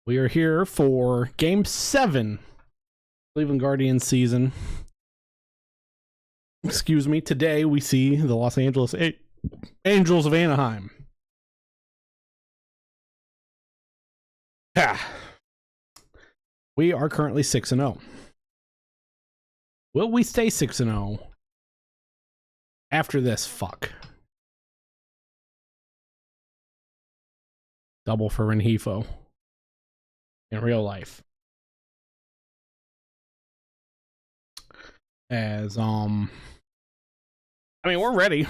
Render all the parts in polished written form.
We are here for Game 7, Cleveland Guardians season. Excuse me. Today we see the Los Angeles Angels of Anaheim. We are currently 6-0. Will we stay 6-0 after this? Fuck. Double for Renhefo in real life. As I mean, we're ready.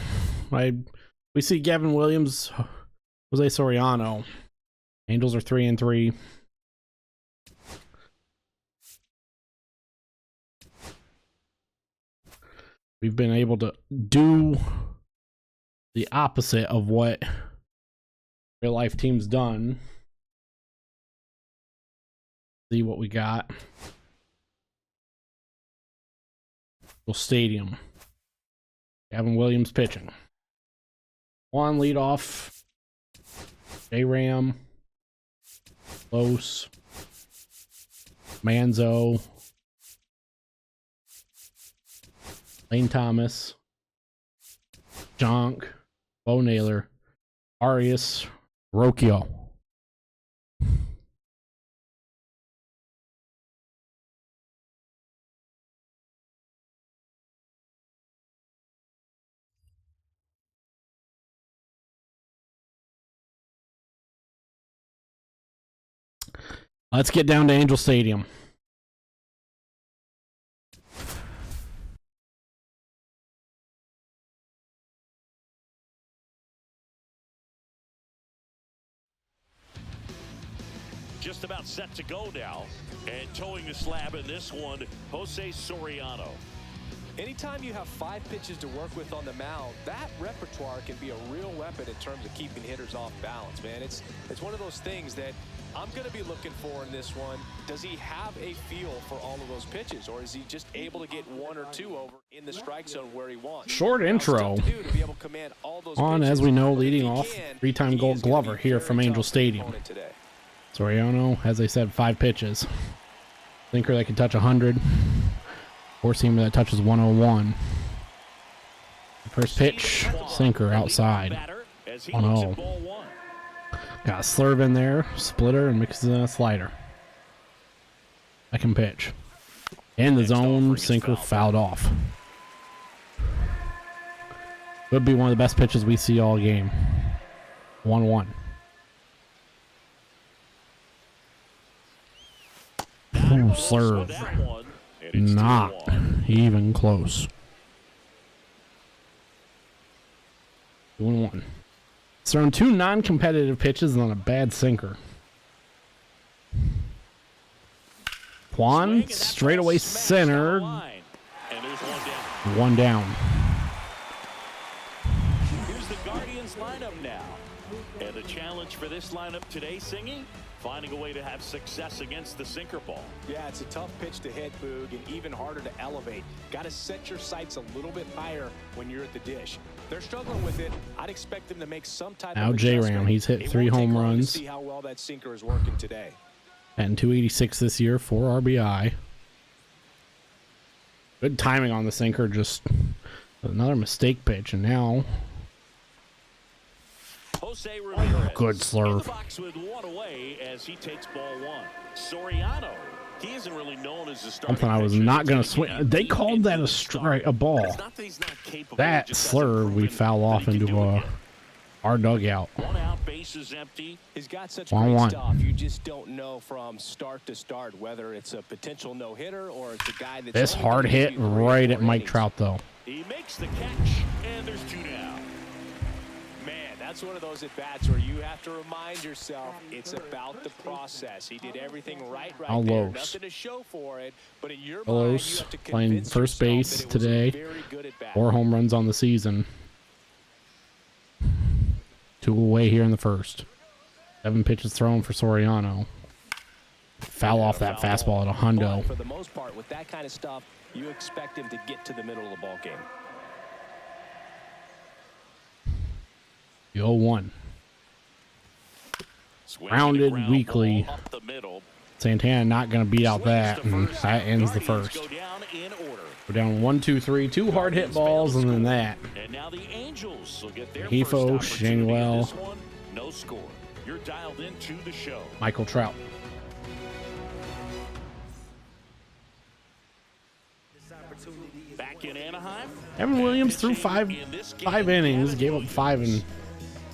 We see Gavin Williams, Jose Soriano. Angels are 3-3. We've been able to do the opposite of what real life team's done. See what we got. Stadium. Gavin Williams pitching. One leadoff. J-Ram. Close. Manzo. Lane Thomas. Jonk. Bo Naylor. Arias. Rocchio. Let's get down to Angel Stadium. Just about set to go now, and towing the slab in this one, Jose Soriano. Anytime you have 5 pitches to work with on the mound, that repertoire can be a real weapon in terms of keeping hitters off balance, man. It's one of those things that I'm going to be looking for in this one. Does he have a feel for all of those pitches, or is he just able to get 1 or 2 over in the strike zone where he wants? Short intro on, as we know, leading off, 3-time Gold Glover here from Angel Stadium. Soriano, as I said, 5 pitches. Thinker that can touch 100. Four-seamer that touches 101. First pitch, sinker outside. 1-0. Got a slurve in there, splitter, and mixes in a slider. Second pitch. In the zone, sinker fouled off. Could be one of the best pitches we see all game. 1-1. Slurve. Not even close. 2-1. It's thrown 2 non-competitive pitches on a bad sinker. Juan, straightaway center. 1 down. Here's the Guardians lineup now. And the challenge for this lineup today, Singy, finding a way to have success against the sinker ball. Yeah, it's a tough pitch to hit, Boog, and even harder to elevate. Got to set your sights a little bit higher when you're at the dish. They're struggling with it. I'd expect them to make some type now of J-Ram, he's hit 3 home runs. See how well that sinker is working today. And 286 this year, 4 RBI. Good timing on the sinker, just another mistake pitch, and now Jose Ramirez good slurve. in the box with 1 away as he takes ball 1. Soriano, he isn't really known as a starting something I was pitcher. not going to swing. They called that a strike, a ball. That slurve we foul off into our dugout. 1 out, base is empty. He's got such great stuff. You just don't know from start to start whether it's a potential no-hitter or it's a guy that's this hard hit right at Mike Trout, though. He makes the catch, and there's 2 down. That's one of those at-bats where you have to remind yourself it's about the process. He did everything right there. Nothing to show for it, but in your mind, you have to playing first base today. 4 home runs on the season. 2 away here in the first. 7 pitches thrown for Soriano. Foul off that fastball at a hundo. For the most part, with that kind of stuff, you expect him to get to the middle of the ball game. 0-1. Grounded weakly. Santana not going to beat out that, and that ends the first. We're down 1, 2, 3, 2 hard hit balls, and then that. And now the Angels will get their Hefo, Shanuel, no score. You're dialed into the show. Michael Trout. Back in Anaheim, Evan Williams threw five innings, gave up 5 and.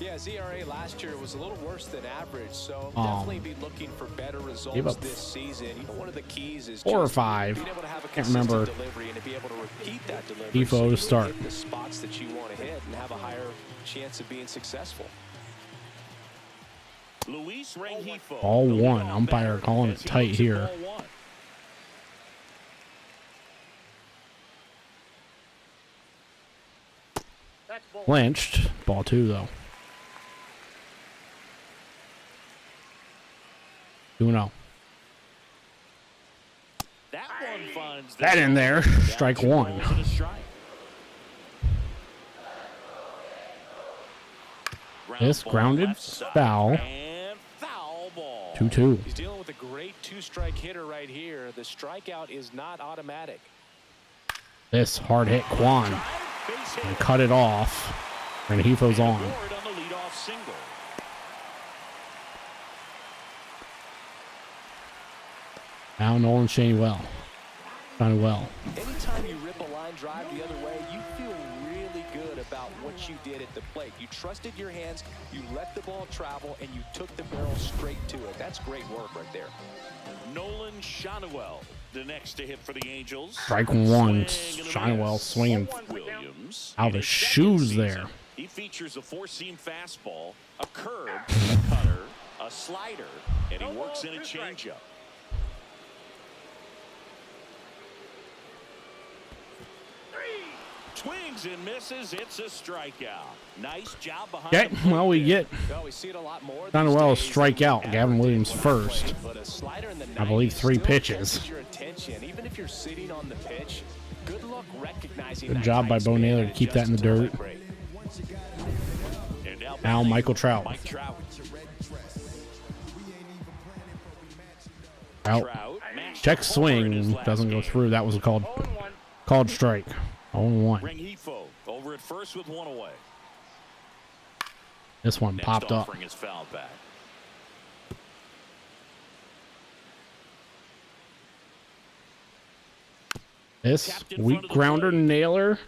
Yeah, his ERA last year was a little worse than average, so definitely be looking for better results this season. You know, one of the keys is 4 or 5. being able to have a Can't remember. delivery and to be able to repeat that delivery. Hefo to start. Hit the spots that you want to hit and have a higher chance of being successful. Luis Rengifo. Ball 1. Umpire calling it tight here. Clinched. Ball 2 though. 2-0. That in there. Strike 1. This grounded foul. 2-2. He's dealing with a great 2-strike hitter right here. The strikeout is not automatic. This hard hit Kwan. And cut it off. And Hefo's on. Now Nolan Shanuel. Done well. Anytime you rip a line drive the other way, you feel really good about what you did at the plate. You trusted your hands, you let the ball travel, and you took the barrel straight to it. That's great work right there. Nolan Shanuel, the next to hit for the Angels. Strike 1. Shanuel swinging out of his shoes there. He features a 4-seam fastball, a curve, a cutter, a slider, and he works in a changeup. Swings and misses. It's a strikeout. Nice job behind. Okay, well, we get Shanuel strikeout. Gavin Williams first. I believe 3 pitches. Good job by Bo Naylor to keep that in the dirt. Now Michael Trout. Trout. Check swing. Doesn't go through. That was a called strike. 0-1. Rengifo over at first with 1 away. This one popped up. Is fouled back. This weak grounder nailer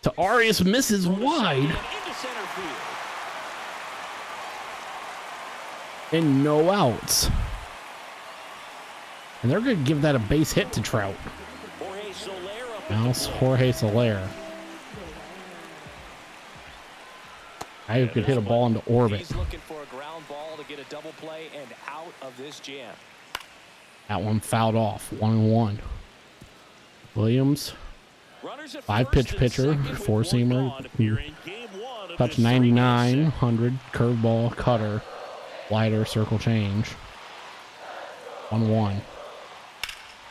to Arias, misses wide. And no outs. And they're going to give that a base hit to Trout. Now it's Jorge Soler. I could hit a ball into orbit. He's looking for a ground ball to get a double play and out of this jam. That one fouled off. 1-1. Williams, 5-pitch pitcher, 4-seamer. Touch 99, 100, curveball, cutter, slider, circle change. 1-1.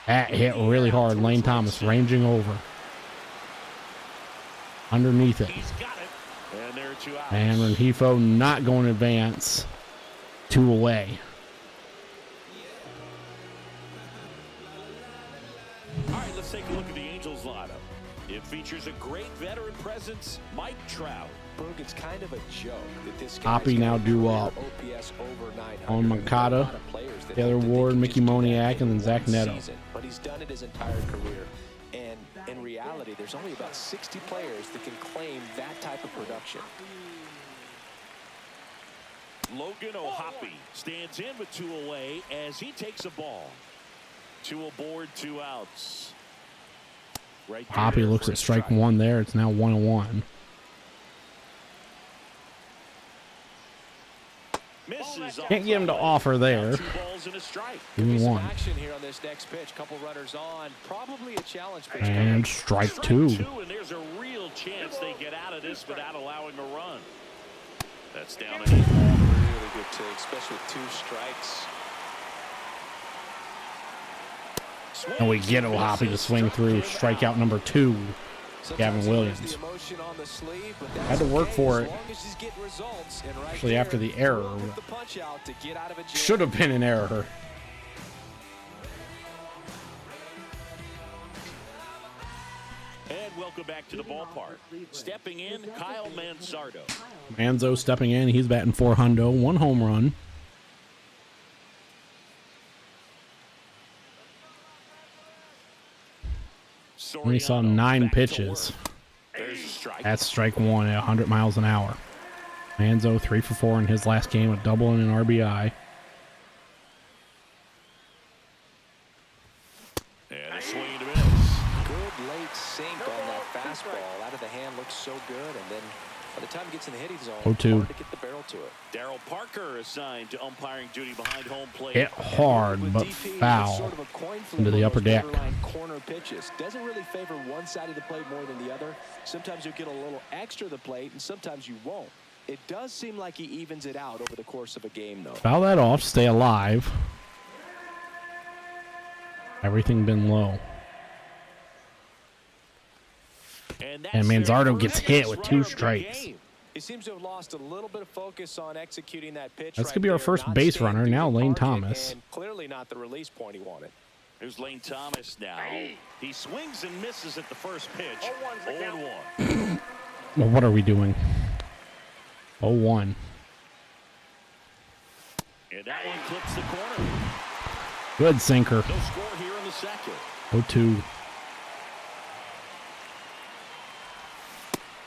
That hit really hard. Lane Thomas ranging over. Underneath it. And Rengifo not going to advance. 2 away. All right, let's take a look at the Angels lineup. It features a great veteran presence, Mike Trout. It's kind of a joke that this Hoppy now due up on Mancada, Taylor Ward, Mickey Moniak, and then Zach Neto. But he's done it his entire career. And in reality, there's only about 60 players that can claim that type of production. Logan O'Hoppe stands in with 2 away as he takes a ball. 2 aboard, 2 outs. Right. Hoppy looks at strike 1 there. It's now 1-1. Can't get him to offer there. 2-1. Action here on this next pitch. Couple runners on. Probably a challenge pitch. And strike 2. And there's a real chance they get out of this without allowing a run. That's down and in. Really good take, especially with 2 strikes. And we get O'Hoppe to swing through strikeout number 2. Gavin Williams. Had to work for it. Actually, after the error. Should have been an error. And welcome back to the ballpark. Stepping in, Kyle Manzardo. Manzo stepping in. He's batting .400, 1 home run. We saw 9 pitches. That's strike 1 at 100 miles an hour. Manzo 3 for 4 in his last game, a double and an RBI. And a swing and a miss. Good late sink on that fastball. Out of the hand looks so good, and then by the time it gets in the hitting zone, 0-2. hard to get the barrel to it. Darryl Parker assigned to umpiring duty behind home plate. Hit hard, but foul into the upper deck. Corner pitches doesn't really favor one side of the plate more than the other. Sometimes you'll get a little extra the plate, and sometimes you won't. It does seem like he evens it out over the course of a game, though. Foul that off, stay alive. Everything been low. And Manzardo gets hit with 2 strikes. He seems to have lost a little bit of focus on executing that pitch. That's gonna be our first base runner now, Lane Thomas. And clearly not the release point he wanted. Here's Lane Thomas now. He swings and misses at the first pitch. 0-1. Well, what are we doing? 0-1. And that one clips the corner. Good sinker. No score here in the second. 0-2.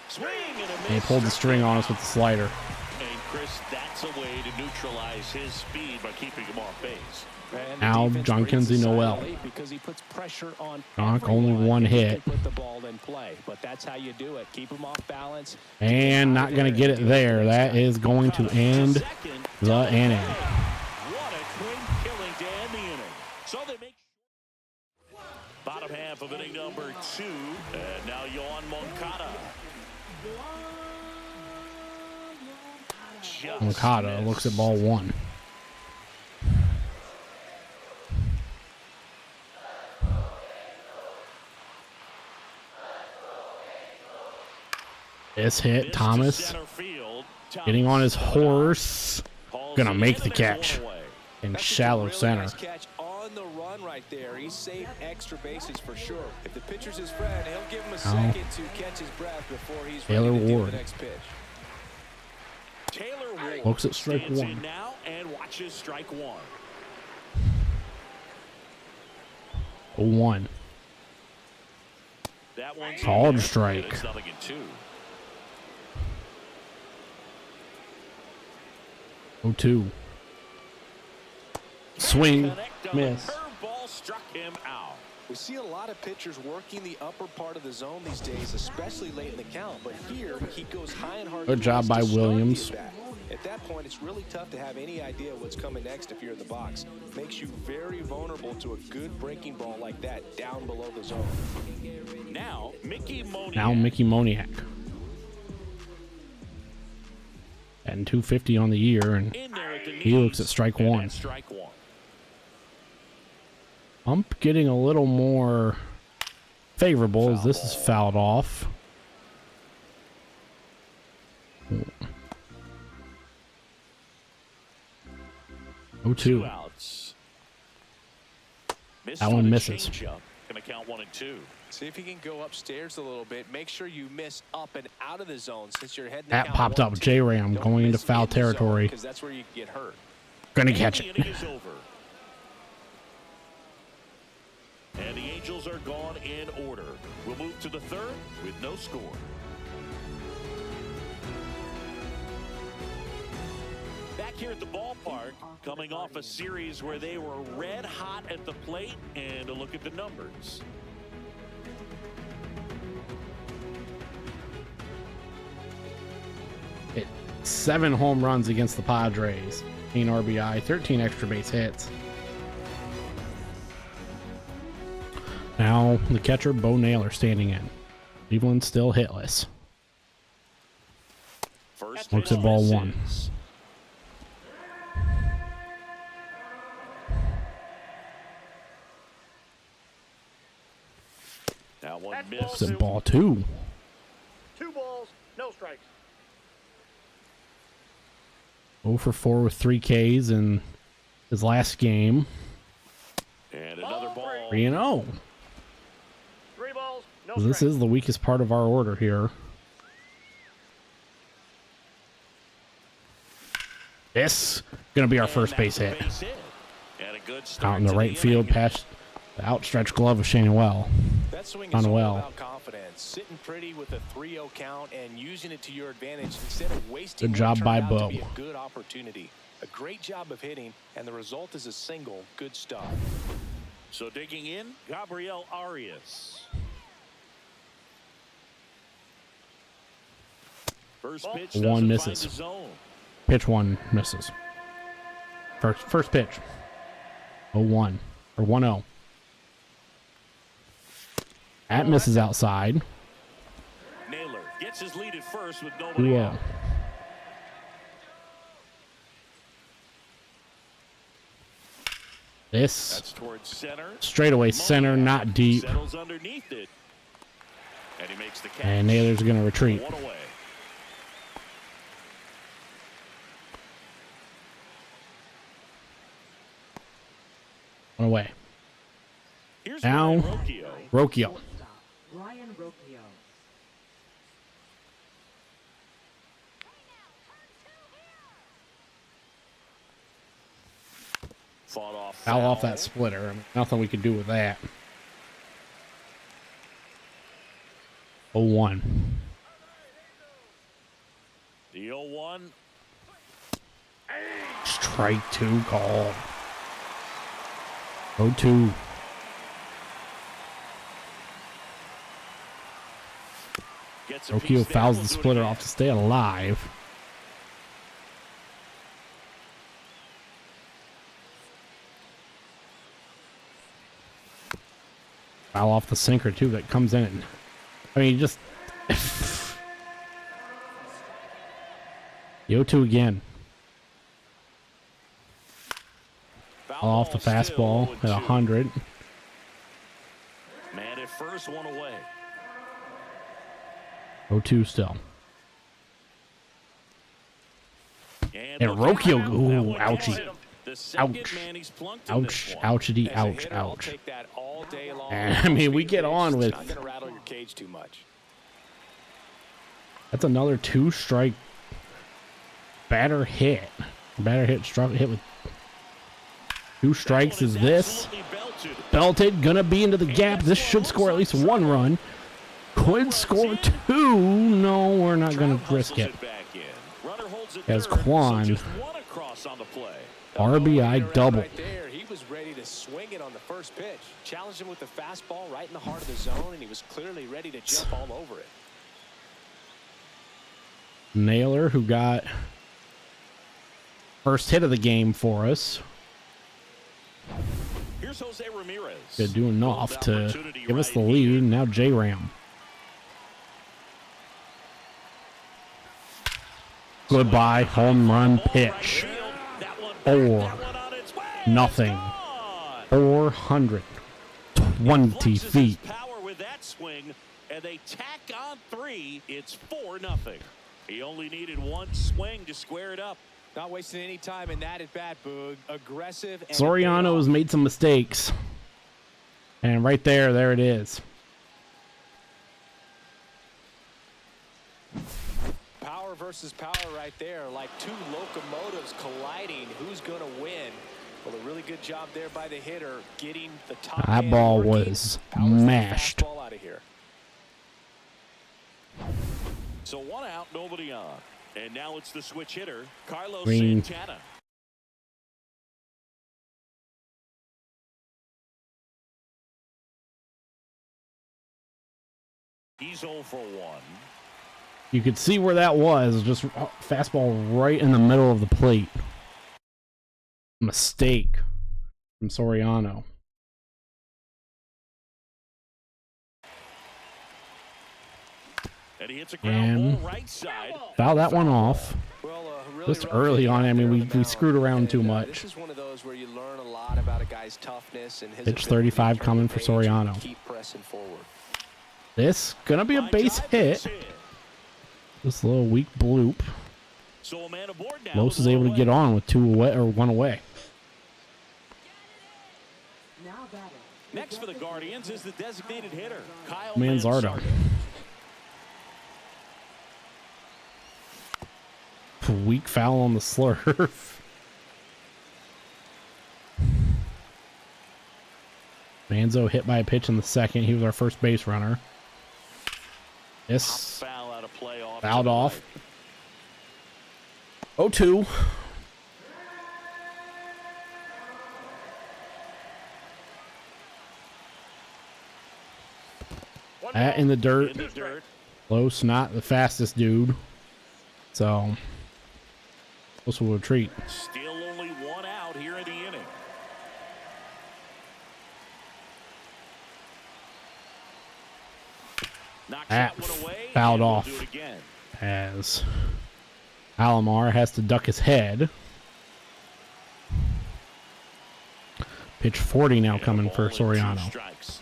Swing and a miss. He pulled the string on us with the slider. And Chris, that's a way to neutralize his speed by keeping him off base. Now John Kinsey Noel. Because he puts pressure on only 1 hit. Put the ball in play, but that's how you do it. Keep him off balance. And not going to get it there. That is going to end the inning. What a quick killing to end the inning. So they make bottom half of inning number 2. And now Yohan Moncada. Moncada looks at ball 1. This hit, Thomas getting on his horse, gonna make the catch in shallow center. Catch on the run right there. He saved extra bases for sure. If the pitcher's his friend, he'll give him a second to catch his breath before he's ready to deal the next pitch. Taylor Ward looks at strike 1 now and watches strike 1. 0-1. That one's called strike. It's nothing in 2. 0-2. Swing, miss. Curveball struck him out. We see a lot of pitchers working the upper part of the zone these days, especially late in the count. But here, he goes high and hard. Good job by Williams. At that point, it's really tough to have any idea what's coming next if you're in the box. Makes you very vulnerable to a good breaking ball like that down below the zone. Now, Mickey Moniak. And 250 on the year, and he looks at strike 1. Ump getting a little more favorable as this is fouled off. Oh, 2. That one misses. Gonna count 1 and 2. See if you can go upstairs a little bit. Make sure you miss up and out of the zone since you're heading. That popped up. J-Ram going into foul territory. Because that's where you get hurt. Gonna catch it. And the Angels are gone in order. We'll move to the 3rd with no score. Back here at the ballpark, coming off a series where they were red hot at the plate, and a look at the numbers. Hit 7 home runs against the Padres, 18 RBI, 13 extra base hits. Now the catcher, Bo Naylor, standing in. Cleveland still hitless. First looks at ball 1. Now one It's at ball 2. 2 balls, no strikes. 0 for 4 with 3 Ks in his last game. And another ball. 3-0. 3 balls, no This strikes. is the weakest part of our order here. This gonna be our first base hit. And a good Out in the right field, past the outstretched glove of Shane Well. That swing is all about confidence, sitting pretty with a 3-0 count and using it to your advantage instead of wasting. Good job by Bo. Bo. A good opportunity, a great job of hitting, and the result is a single. Good stuff. So digging in, Gabriel Arias. First pitch. One misses. Pitch 1 misses. First pitch. 0-1 or 1-0. That misses outside. Naylor gets his lead at first with nobody out. This That's towards center. straightaway center, not deep. Settles underneath it. And he makes the catch. And Naylor's going to retreat. 1 away. One away. Here's Now, Rocchio. Ryan Rocchio. Foul off that splitter. I mean, nothing we could do with that. 0-1. The 0-1. Strike 2 call. 0-2. Rocchio fouls the splitter off to stay alive. Foul off the sinker too that comes in. And, I mean, just 0-2 again. Foul off the fastball at 100. Man at first, 1 away. 0-2 still. And Rocchio, ooh, ouchie. Ouch. Ouch, ouchity, ouch, ouch. And, I mean, we get on with... That's another 2-strike batter hit. Batter hit, struck, hit with 2 strikes is this. Belted, gonna be into the gap. This should score at least 1 run. Could score 2. No, we're not gonna risk it. As Quan, RBI double. Right there, he was ready to swing it on the first pitch. Challenged him with the fastball right in the heart of the zone, and he was clearly ready to jump all over it. Naylor, who got first hit of the game for us. Here's Jose Ramirez. Good, doing enough to give us the lead. Now J-Ram. Goodbye, home run pitch. 4-0. 420 feet. Power with that swing, and they tack on 3. It's 4-0. He only needed 1 swing to square it up. Not wasting any time in that at bat, Boog. Aggressive. And Soriano has made some mistakes. And right there, there it is. Power versus power right there, like 2 locomotives colliding. Who's going to win? Well, a really good job there by the hitter, getting the top. That ball was mashed. Out of here. So 1 out, nobody on. And now it's the switch hitter, Carlos Green. Santana. He's 0 for 1. You could see where that was. Just fastball right in the middle of the plate. Mistake from Soriano. And he hits a ground ball right side. Foul that one off. Well, really Just early on. I mean, we screwed around too much. This is one of those where you learn a lot about a guy's toughness and his Pitch 35 coming for Soriano. Keep pressing forward. This gonna be a Line base drive, hit. it's in. This little weak bloop. So a man aboard now. Los with is able one to get away. on with 2 away or 1 away. Now batting. Next for the Guardians is the designated hitter, Kyle Manzardo. Weak foul on the slurve. Manzo hit by a pitch in the second. He was our first base runner. This Foul out of play off. fouled to the off. right. 0-2. One That ball, in the dirt. In the dirt. Los not the fastest dude. So Los will retreat. Still only 1 out here in the inning. Knocks That that one away. fouled and we'll off. do it again. As Alomar has to duck his head. Pitch 40 now And a coming ball for and 2 Soriano. strikes.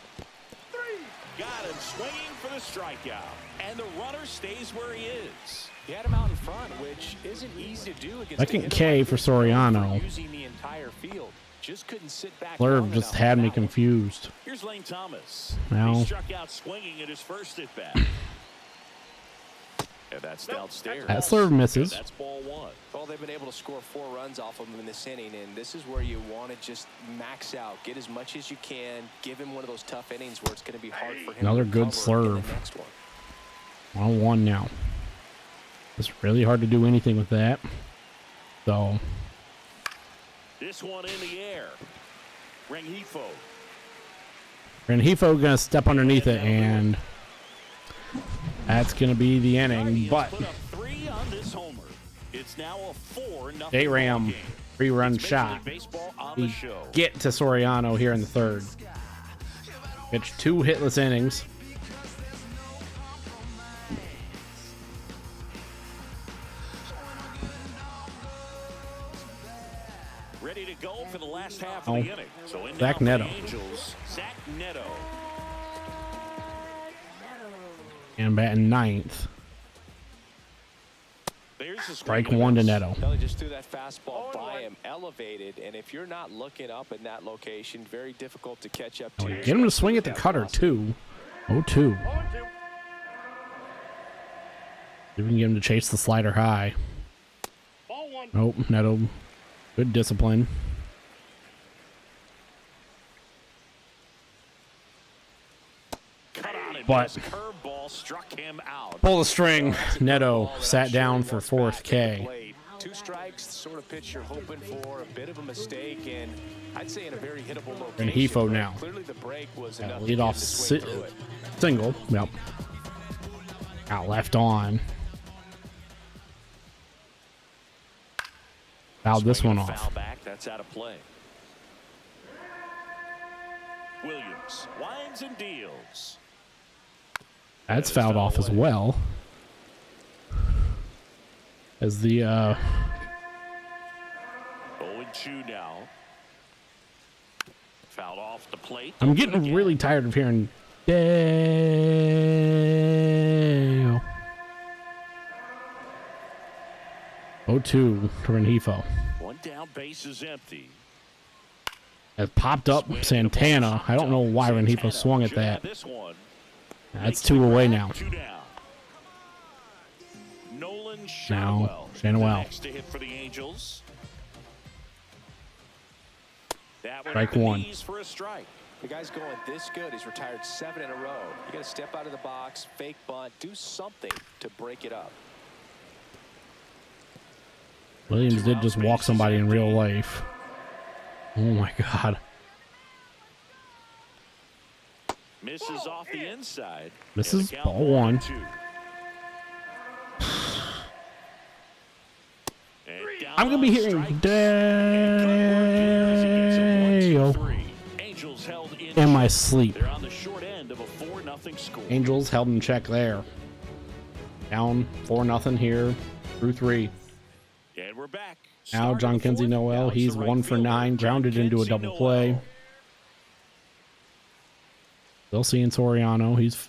Got him swinging for the strikeout. And the runner stays where he is. He had him out in front, which isn't easy to do against Second a hitter K like for this, known Soriano. using the entire field. Just couldn't sit back. Slurve long just enough had on me that one. confused. Here's Lane Thomas. Now- He struck out swinging at his first at bat. And that's downstairs. That slurve misses. And that's ball 1. Well, they've been able to score 4 runs off of him in this inning, and this is where you want to just max out, get as much as you can, give him one of those tough innings where it's going to be hard for him Another to good recover in the slurve. next one. 1-1 now. It's really hard to do anything with that. So This one in the air. Rengifo. Rengifo gonna step underneath it, and that's gonna be the inning. Guardians But put up 3 on this homer. It's now a 4-0 J-Ram ball game. 3-run It's Major shot. League Baseball on We the show. get to Soriano here in the third. Pitched 2 hitless innings. Ready to go for the last half Oh. of the inning. So in Zach now for the Neto. Angels, Zach Neto. And batting 9th. There's a Strike 1 to Neto. Kelly just threw that fastball 0-1. by him, elevated, and if you're not looking up in that location, very difficult to catch up Oh, to. get him to swing at the cutter too. 0-2. 0-2. See if we can get him to chase the slider high. Ball 1. Nope, Neto. Good discipline. Cut on and But- missed. Curveball struck him out. Pull the string. Neto Ball that sat I'm down sure for works 4th back at the K. plate. 2 strikes, the sort of pitch you're hoping for, a bit of a mistake, and I'd say in a very hittable location. Rengifo but now. Clearly the break was Yeah, enough to lead get him off to swing through it. single. Yep. Out left on. Fouled this one Swinging a off. Foul back. That's out of play. Williams winds and deals. That's fouled off as well. As the 0-2 now. Fouled off the plate. I'm getting really tired of hearing Dayo. 0-2 to Rengifo. 1 down, base is empty. Has popped up Santana. I don't know why Rengifo Santana swung at should have that. This one. That's 2 away now. 2 down. Nolan Now, Shanwell. Shanwell. The next to hit for the Angels. That one Strike at the 1. knees for a strike. The guy's going this good. He's retired 7 in a row. You got to step out of the box, fake bunt, do something to break it up. Williams did just walk somebody in real life. Oh my God. Misses off the inside. This And is the count ball 1. 1-2. And down I'm going to be on hearing strikes. Dayo Angels held in in my check. sleep. They're on the short end of a 4-0 score. Angels held in check there. Down 4-0 here through 3. And we're back. Now Start of John the Kenzie fourth. Noel, Now it's he's the right 1 for fielder, 9, John grounded into a Kenzie double play. Noel. Still seeing Soriano. He's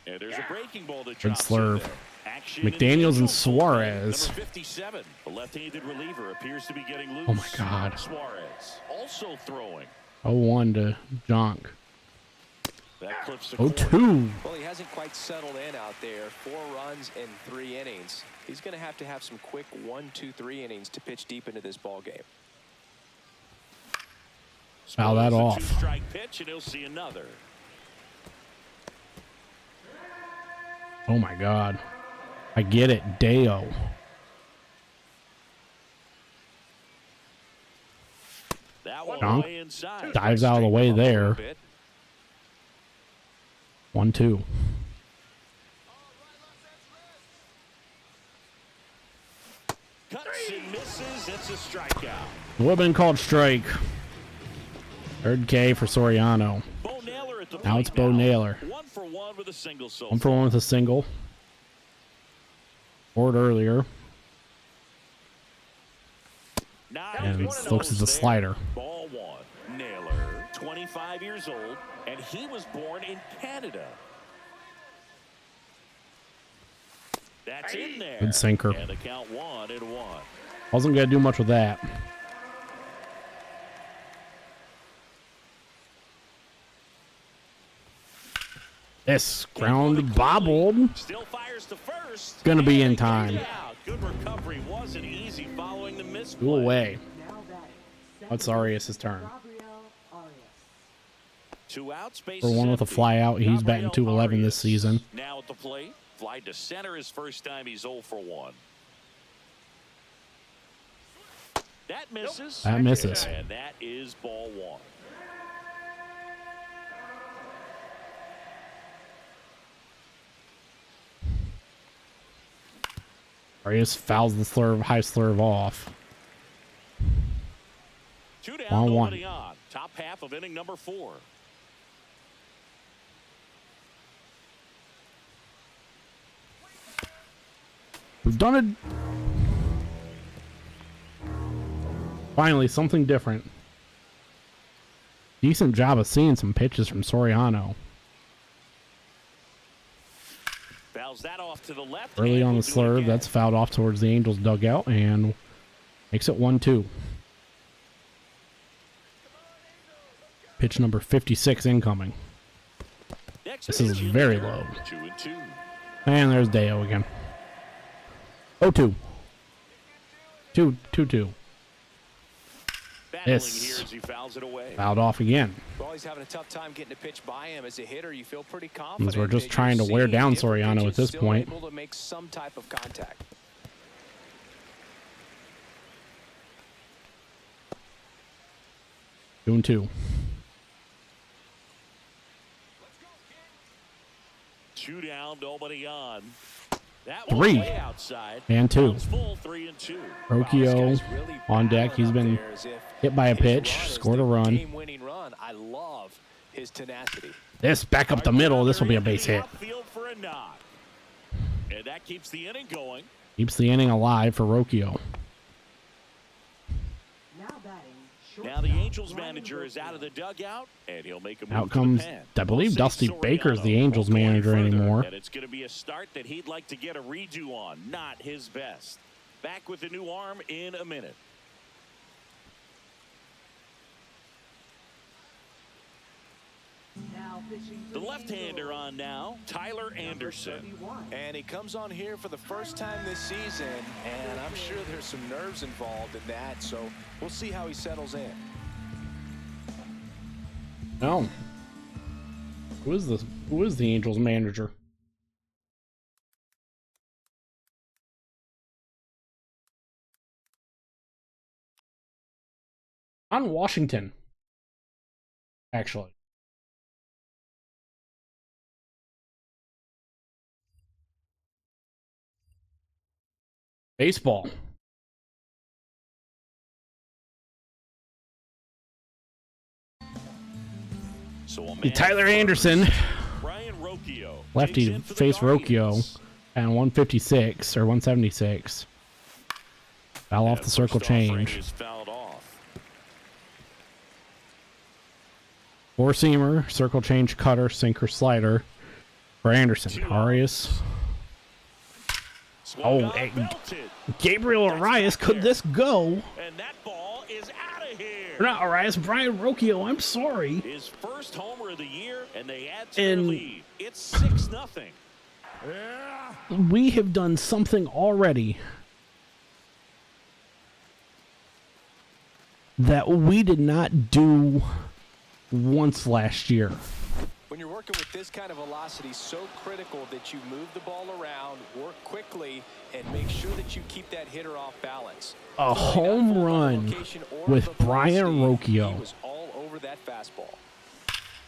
And there's a breaking ball that Good drops slurve. in there. Action McDaniels in and the Suarez. Number 57, the left-handed reliever appears to be getting loose. Oh my God. Suarez also throwing. 0-1 to Jonk. That clips the 0-2. Well, he hasn't quite settled in out there. 4 runs in 3 innings. He's going to have some quick 1, 2, 3 innings to pitch deep into this ball game. Foul that off. 2-strike pitch, and he'll see another. Oh my God. I get it. Dayo. That one Jonk way inside. dives out of the way there. 1-2. Cuts and misses. It's a strikeout. Would have been called strike. Third K for Soriano. Bo Naylor at the Now it's plate Bo Naylor. 1 for 1 with a single so 1 for 1 with a single. Scored earlier. And looks at the slider. Ball 1. Naylor, 25 years old, and he was born in Canada. That's in there. Good sinker. And the count 1-1. Wasn't going to do much with that. This ground bobbled. Still fires to first. Gonna be in time. Good recovery wasn't easy following the misplay. Go away. Now batting. What's Arias' turn? Gabriel Arias. 2 outs, base For 1 with a fly out, he's batting .211 this season. Now at the plate, fly to center his first time. He's 0 for 1. That misses. That misses. And that is ball 1. Arias fouls the slurve, high slurve off. 2 down, 1-1. nobody on. Top half of inning number 4. We've done it. Finally, something different. Decent job of seeing some pitches from Soriano. Fouls that off to the left. Early on the We'll do it slurve, again. that's fouled off towards the Angels dugout and makes it 1-2. Pitch number 56 incoming. Next This is pitch in very there. low. 2-2. And there's Dayo again. 0-2. 2-2. Battling Yes. here as he fouls it away. Fouled off again. Well, he's having a tough time getting a pitch by him. As a hitter, you feel pretty confident. Means we're just that trying to you're wear seeing down different Soriano at pitches, this still point. able to make some type of contact. Doing 2. 2 down, nobody on. That 3. one way outside. And 2. Counts full, 3-2. Rocchio This guy's really on deck. He's battling been out there as if hit by a his pitch, run is scored a the run. Game-winning run. I love his tenacity. This back up the middle. This will be a base hit. Outfield for a knock. And that keeps the inning going. Keeps the inning alive for Rocchio. Now batting. Now the shortstop, Angels Ryan manager is out of the Rocchio. dugout, and he'll make a move Out to the comes, pen. I believe, We'll see Dusty Soriano Baker's the Angels won't go any manager further, anymore. And it's going to be a start that he'd like to get a redo on. Not his best. Back with the new arm in a minute. Now pitching The for left-hander Angels. on now, Tyler Anderson. 31. And he comes on here for the first time this season, and I'm sure there's some nerves involved in that, so we'll see how he settles in. No. Who is this? Who is the Angels manager? On Washington. Actually. Baseball. So a man Tyler first. Anderson. Brian Rocchio. Lefty takes in for the face Rocchio Guardians. at 156 or 176. Foul off That the circle first offering change. is fouled off. Four seamer, circle change, cutter, sinker, slider. For Anderson, Arias. Oh, hey, Gabriel Arias, could this go? And that ball is out of here. Or not Arias, Brian Rocchio, I'm sorry. His first homer of the year, and they add to their lead. It's 6-0. We have done something already that we did not do once last year. When you're working with this kind of velocity, so critical that you move the ball around, work quickly, and make sure that you keep that hitter off balance. A home run with Brian Rocchio. He was all over that fastball.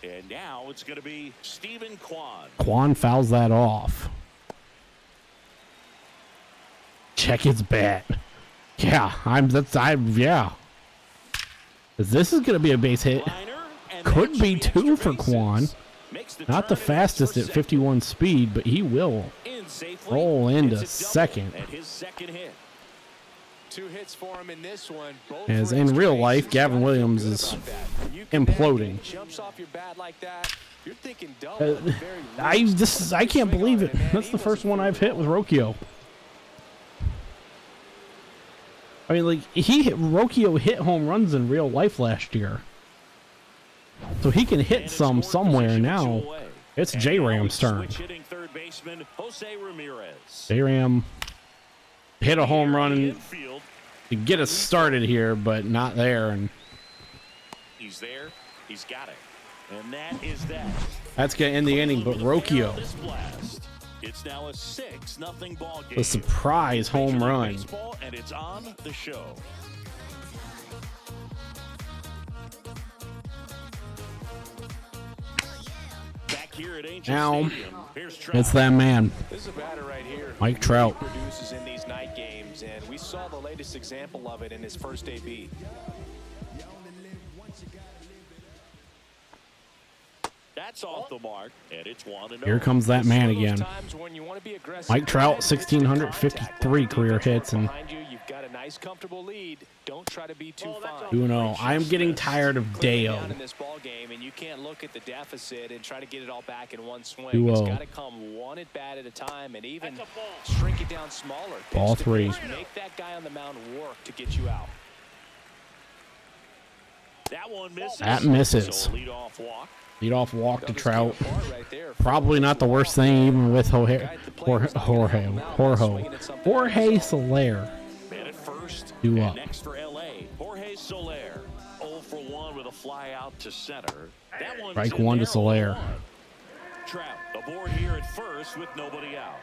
And now it's going to be Stephen Kwan. Kwan fouls that off. Check his bat. Yeah, yeah. This is going to be a base hit. Could be 2 for Kwan. Not the fastest at 51 speed, but he will roll into second. Two hits for him in this one. As in real life, Gavin Williams is imploding. I can't believe it. That's the first one I've hit with Rocchio. I mean, like, Rocchio hit home runs in real life last year. So he can hit some somewhere now. It's J-Ram's turn. J-Ram hit a home run to get us started here, but not there. And he's there. He's got it. And that is that. That's going to end the inning, but Rocchio. It's now a 6-0 ball game. A surprise home run. And it's on the show. Back here at Angel Now, Stadium, here's Trout. it's that man, This is a batter right here. Mike Trout. Produces in these night games, and we saw the latest example of it in his first AB. That's off the mark, and it's 1-0. Here comes that man again. Mike Trout, 1,653 career hits, and You've got a nice, comfortable lead. Don't try to be too fine. 2-0. I'm getting tired of Dayo. In this ball game, and you can't look at the deficit and try to get it all back in one swing. 2-0. It's got to come one at bat at a time, and even shrink it down smaller. Ball 3. Make that guy on the mound work to get you out. That one misses. That misses. So lead-off walk. Lead-off walk to Trout. Probably not the worst thing, even with Jorge Soler. Man at first. 2 up. Next for LA, Jorge Soler. 0 for 1 with a fly out to center. That one's Strike in 1 to there, Soler. 1. Trout aboard here at first with nobody out.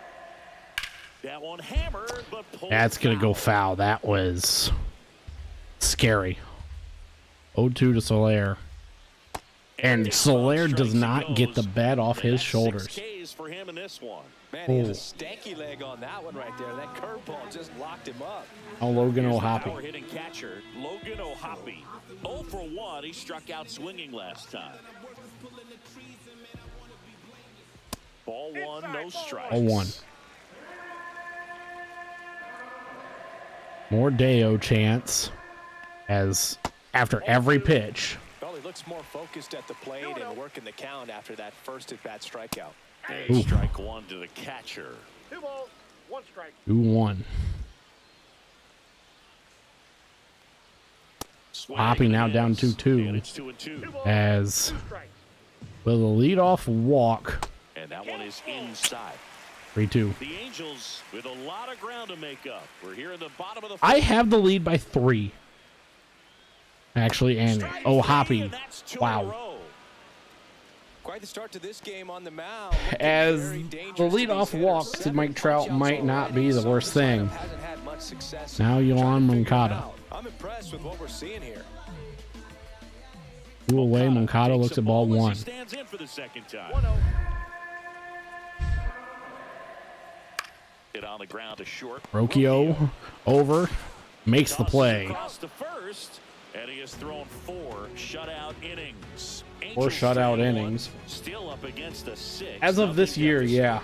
That one hammered, but pulled. That's going to go foul. That was scary. 0-2 to Soler. And Soler does not get the bat off his shoulders. Ks for him in this one. Man, he had a stanky leg on that one right there. That curveball just locked him up. Oh, Logan O'Hoppe. Power-hitting catcher, Logan O'Hoppe. 0 for 1. He struck out swinging last time. Ball 1, no strikes. 0-1. More Dayo chance as after every pitch. Well, he looks more focused at the plate and working the count after that first at-bat strikeout. And strike 1 to the catcher. 2 balls, 1 strike. 2-1. Hoppy now down 2-2 as with a leadoff walk. And that one is inside. 3-2. The Angels with a lot of ground to make up. We're here in the bottom of the I have the lead by 3. Actually, and O'Hoppe. Wow. Quite the start to this game on the mound. As the leadoff walk to Mike Trout might not be the worst thing. Now Yohan Moncada. I'm impressed with what we're seeing here. 2 away, Moncada looks at ball 1. Stands in for the second time. Hit on the ground to short. Rocchio over, makes the play. Across to first, and he has thrown 4 shutout innings. 4 shutout innings. Still up against a 6. As of this year, yeah.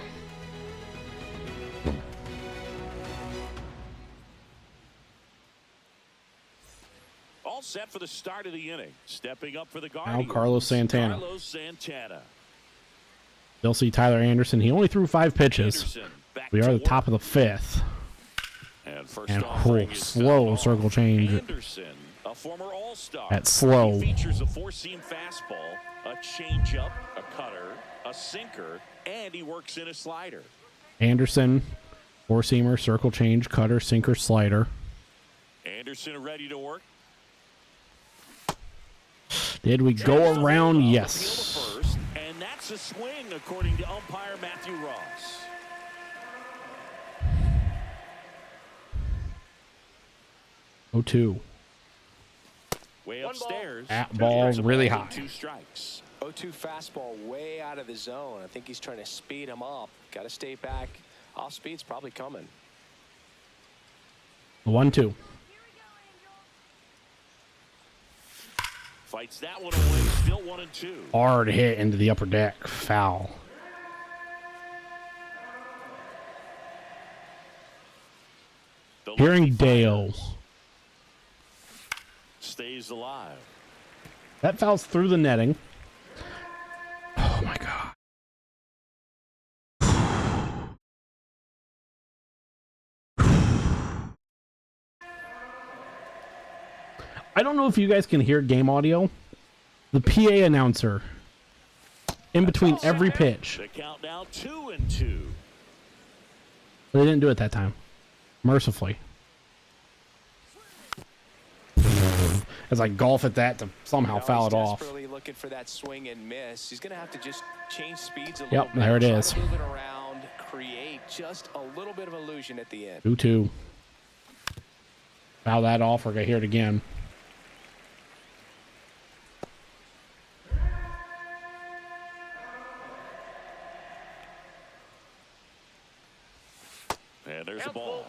All set for the start of the inning. Stepping up for the Guardians. Now Carlos Santana. Carlos Santana. They'll see Tyler Anderson. He only threw 5 pitches. We are the top of the 5th. And slow circle change. Anderson, a former all-star. At slow. He features a 4-seam fastball, a changeup, a cutter, a sinker, and he works in a slider. Anderson, 4-seamer, circle change, cutter, sinker, slider. Anderson ready to work. Did we go around? Yes. First, and that's a swing, according to umpire Matthew Ross. Oh, 2. Way upstairs. That ball really high. 2 strikes. 0-2 fastball way out of the zone. I think he's trying to speed him up. Got to stay back. Off speed's probably coming. 1-2. Fights that one away. Still 1-2. Hard hit into the upper deck. Foul. Hearing Dale. Stays alive. That foul's through the netting. Oh my God. I don't know if you guys can hear game audio. The PA announcer in between every pitch. The count now 2-2. But they didn't do it that time. Mercifully. As I golf at that to somehow foul it off. Desperately looking for that swing and miss. He's going to have to just change speeds a little Yep, bit. there it is. Move it around, create just a little bit of illusion at the end. 2-2. Foul that off. We're going to hear it again. And there's the ball.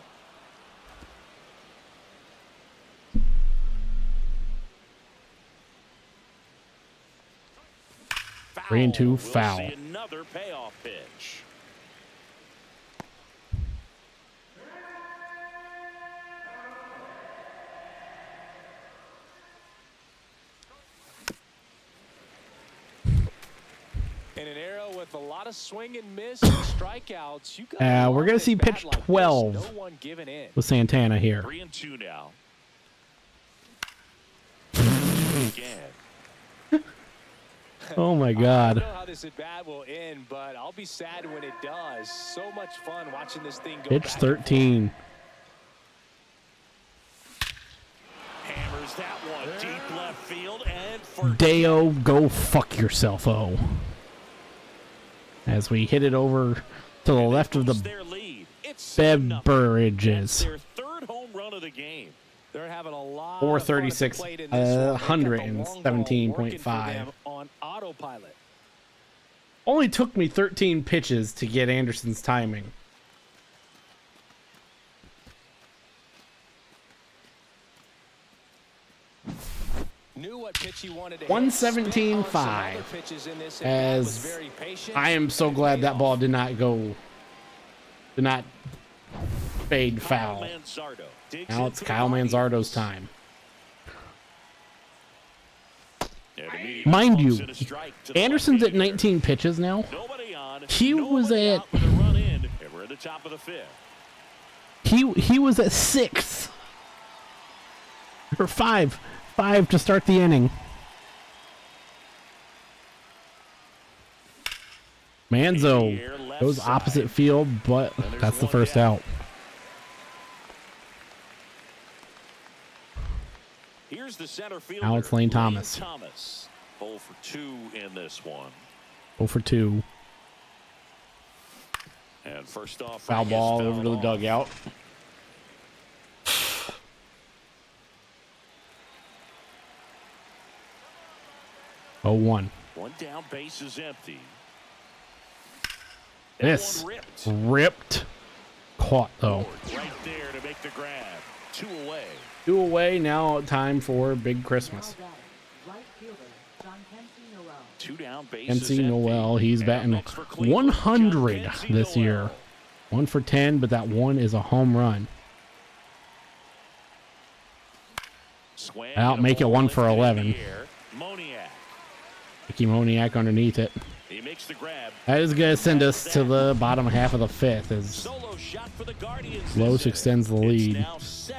Foul. 3-2 foul. We'll see another payoff pitch. In an era with a lot of swing and miss and strikeouts, you got we're going to see pitch 12 no one giving in. with Santana here. 3-2 now. Again. Oh my I God. don't know how this at bat will end, but I'll be sad when it does. So much fun watching this thing go. Pitch back 13. Hammers that one deep left field and for Dayo, go fuck yourself, oh. As we hit it over to the left of the their lead. It's beverages. their 3rd home run of the game. They're having a lot 436, of fun at the plate in this one. They got the long ball working for 117.5. them on autopilot. Only took me 13 pitches to get Anderson's timing. Knew what pitch he wanted to 117.5. As I am so glad that ball did not fade foul. Now it's Kyle Manzardo's time. Mind you, Anderson's at 19 pitches now. He was at he was at 6 or 5 to start the inning. Manzo goes opposite field, but that's the first out. Here's the center fielder. Now it's Lane Thomas. 0 for 2 in this one. 0 for 2. And first off, Foul ball over to the dugout. Oh, 1. One down, base is empty. This ripped. Caught though. Right there to make the grab. 2 away. 2 away. Now time for Big Christmas. Right fielder, John Noel. 2 down, base NC is empty. Noel, he's And batting next for Cleveland, 100 John this Noel. year. 1 for 10, but that one is a home run. I'll make it 1 for 11. Moniak. Mickey Moniak underneath it. He makes the grab. That is going to send us to the bottom half of the fifth as Solo shot for the Guardians. Los extends the lead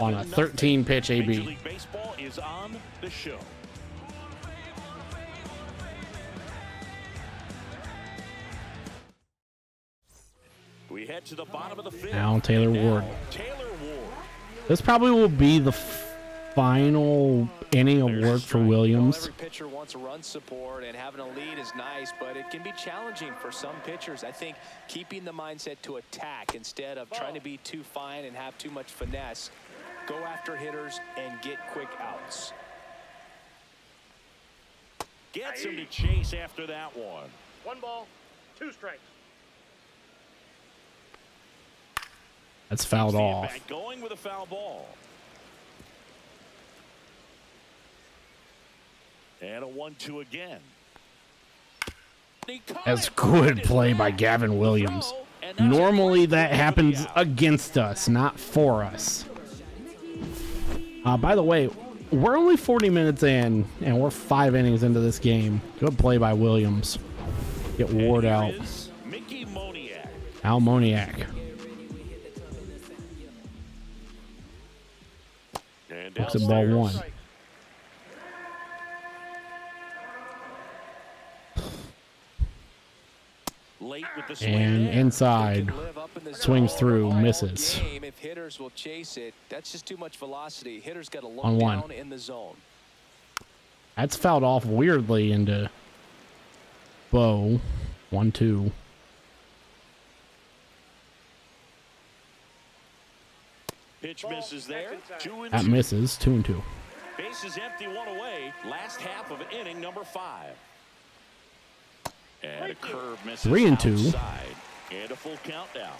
on a 13-pitch Major AB. League Baseball is on the show. We head to the bottom of the fifth. Now Taylor Ward. Taylor Ward. This probably will be the final inning of work for Williams. Every pitcher wants a run support, and having a lead is nice, but it can be challenging for some pitchers. I think keeping the mindset to attack instead of trying to be too fine and have too much finesse. Go after hitters and get quick outs. Gets him to chase after that one. 1 ball, 2 strikes. That's fouled off. Going with a foul ball. And a 1-2 again. That's good play by Gavin Williams. Normally that happens against us, not for us. By the way, we're only 40 minutes in, and we're 5 innings into this game. Good play by Williams. Get Ward out. Al Moniak. Looks at ball 1. And inside, swings through, misses. If hitters will chase it, that's just too much velocity. Hitters got to look On 1. down in the zone. That's fouled off weirdly into Bo. 1-2. Pitch misses there. 2-2. That misses. 2-2. Bases empty, 1 away. Last half of inning number 5. And a curve misses 3-2. outside. And a full countdown.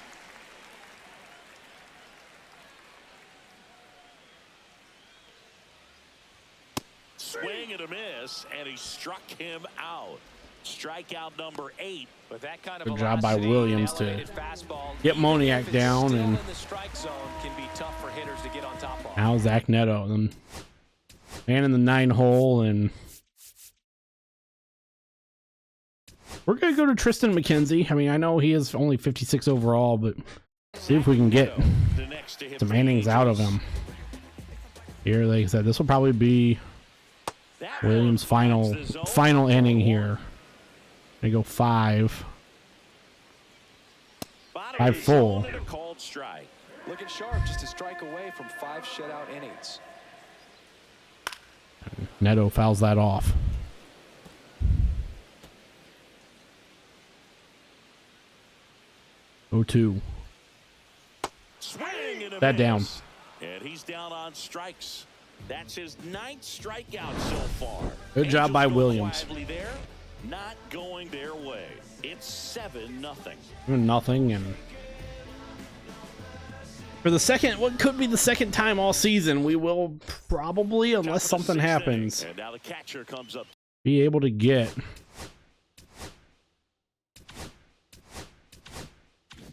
Swing and a miss, and he struck him out. Strikeout number 8. With that kind of Good job by velocity, Williams an to elevated fastball, get even Moniak if it's down, still and in the strike zone, can be tough for hitters to get on top of. now Zach Neto, them man in the 9 hole, and we're gonna go to Tristan McKenzie. I mean, I know he is only 56 overall, but see if we can get some innings out of him. Here, like I said, this will probably be Williams' final inning here. They go 5. 5 full. Looking sharp, just a strike away from 5 shutout innings. Neto fouls that off. Oh, 2. That down. And he's down on strikes. That's his 9th strikeout so far. Good job by Williams. There, not going their way. It's 7-0. Nothing, and for the second, what could be the second time all season, we will probably, unless something happens, and now the catcher comes up, be able to get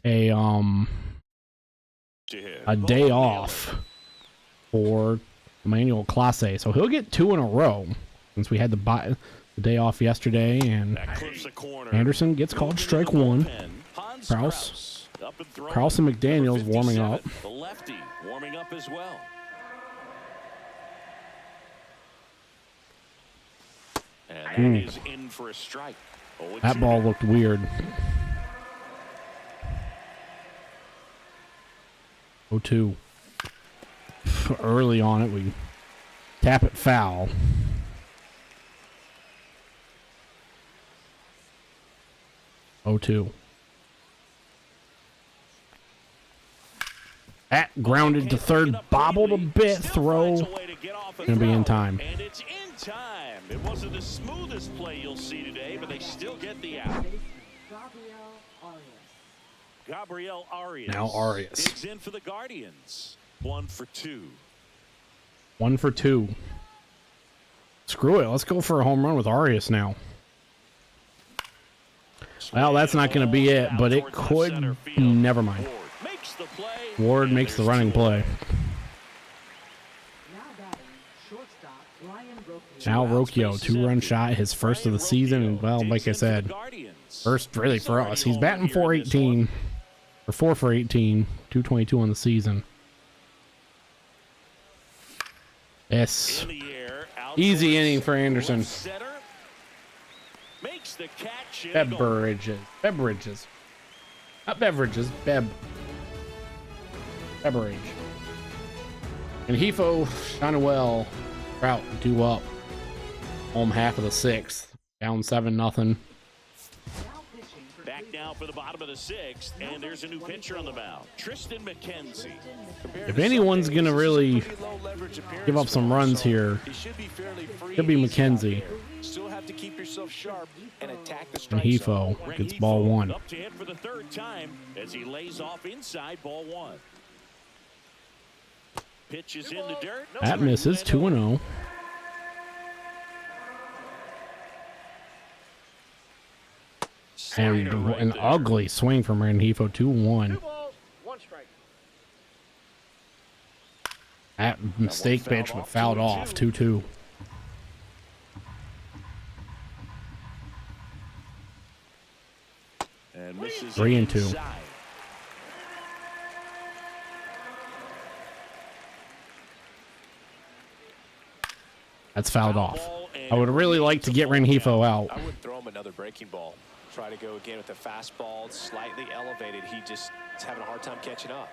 a day off for Emmanuel Clase. So he'll get 2 in a row since we had the day off yesterday, and Anderson gets called strike 1. Krause and McDaniels warming up. The lefty warming up as well. And that is in for a strike. That ball looked weird. 0-2. Early on it, we tap it foul. 0-2. At grounded to third, bobbled a bit, throw. Gonna be in time. And it's in time. It wasn't the smoothest play you'll see today, but they still get the out. Gabriel Arias. Now Arias. Digs in for the Guardians. 1 for 2. 1 for 2. Screw it. Let's go for a home run with Arias now. Well, that's not going to be it, but it could. Never mind. Ward makes the running play. Now Rocchio, 2-run shot, his first of the season, and well, like I said, First, really, for us. He's batting .418 or 4 for 18, 222 on the season. Yes. Easy inning for Anderson. Beverages. Not beverages. Beverage. And Hefo, Shinuel, Trout due up. Home half of the 6th. Down 7-0. Back now for the bottom of the 6th, and there's a new pitcher on the mound, Tristan McKenzie. If anyone's gonna really give up some runs here, could be McKenzie. Still have to keep yourself sharp and attack the And strike Hefo zone. gets ball 1. Up to hit for the 3rd time as he lays off inside ball 1. Pitch is in the dirt. That misses 2-0. And an ugly swing from Rengifo, 2-1. 2 balls, 1 strike. That mistake pitch, but fouled off, 2-2. And misses 3-2. inside. That's fouled off. I would really like to get Rengifo out. I would throw him another breaking ball. Try to go again with the fastball, slightly elevated. He just is having a hard time catching up.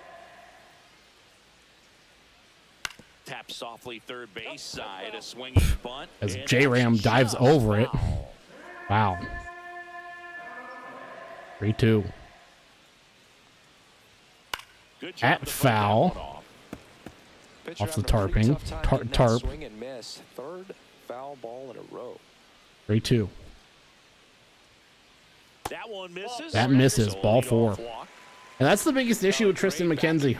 Tap softly third base side, a swinging bunt. As And J-Ram that's dives just over it. foul. Wow. 3-2. Good job At to break that foul. one off. Pitcher Off the having a pretty tarping. tough time getting that Tarp. swing and miss. 3rd foul ball in a row. 3-2. That one misses. That misses. So Ball leadoff 4. walk. And that's the biggest issue with Tristan McKenzie.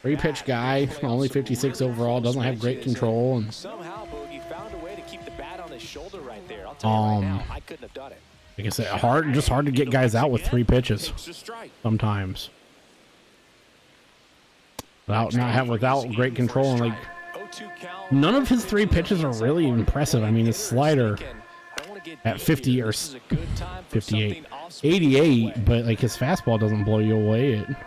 3-pitch guy, only 56 overall, doesn't have great control. And somehow Boogie found a way to keep the bat on his shoulder right there. I'll tell you right now, I couldn't have done it. like I said, hard to get guys out with 3 pitches Takes a strike. sometimes. Without great control, and like 0-2 count. none of his 3 pitches are really impressive. I mean, his slider at 50 or 58, 88, but like his fastball doesn't blow you away at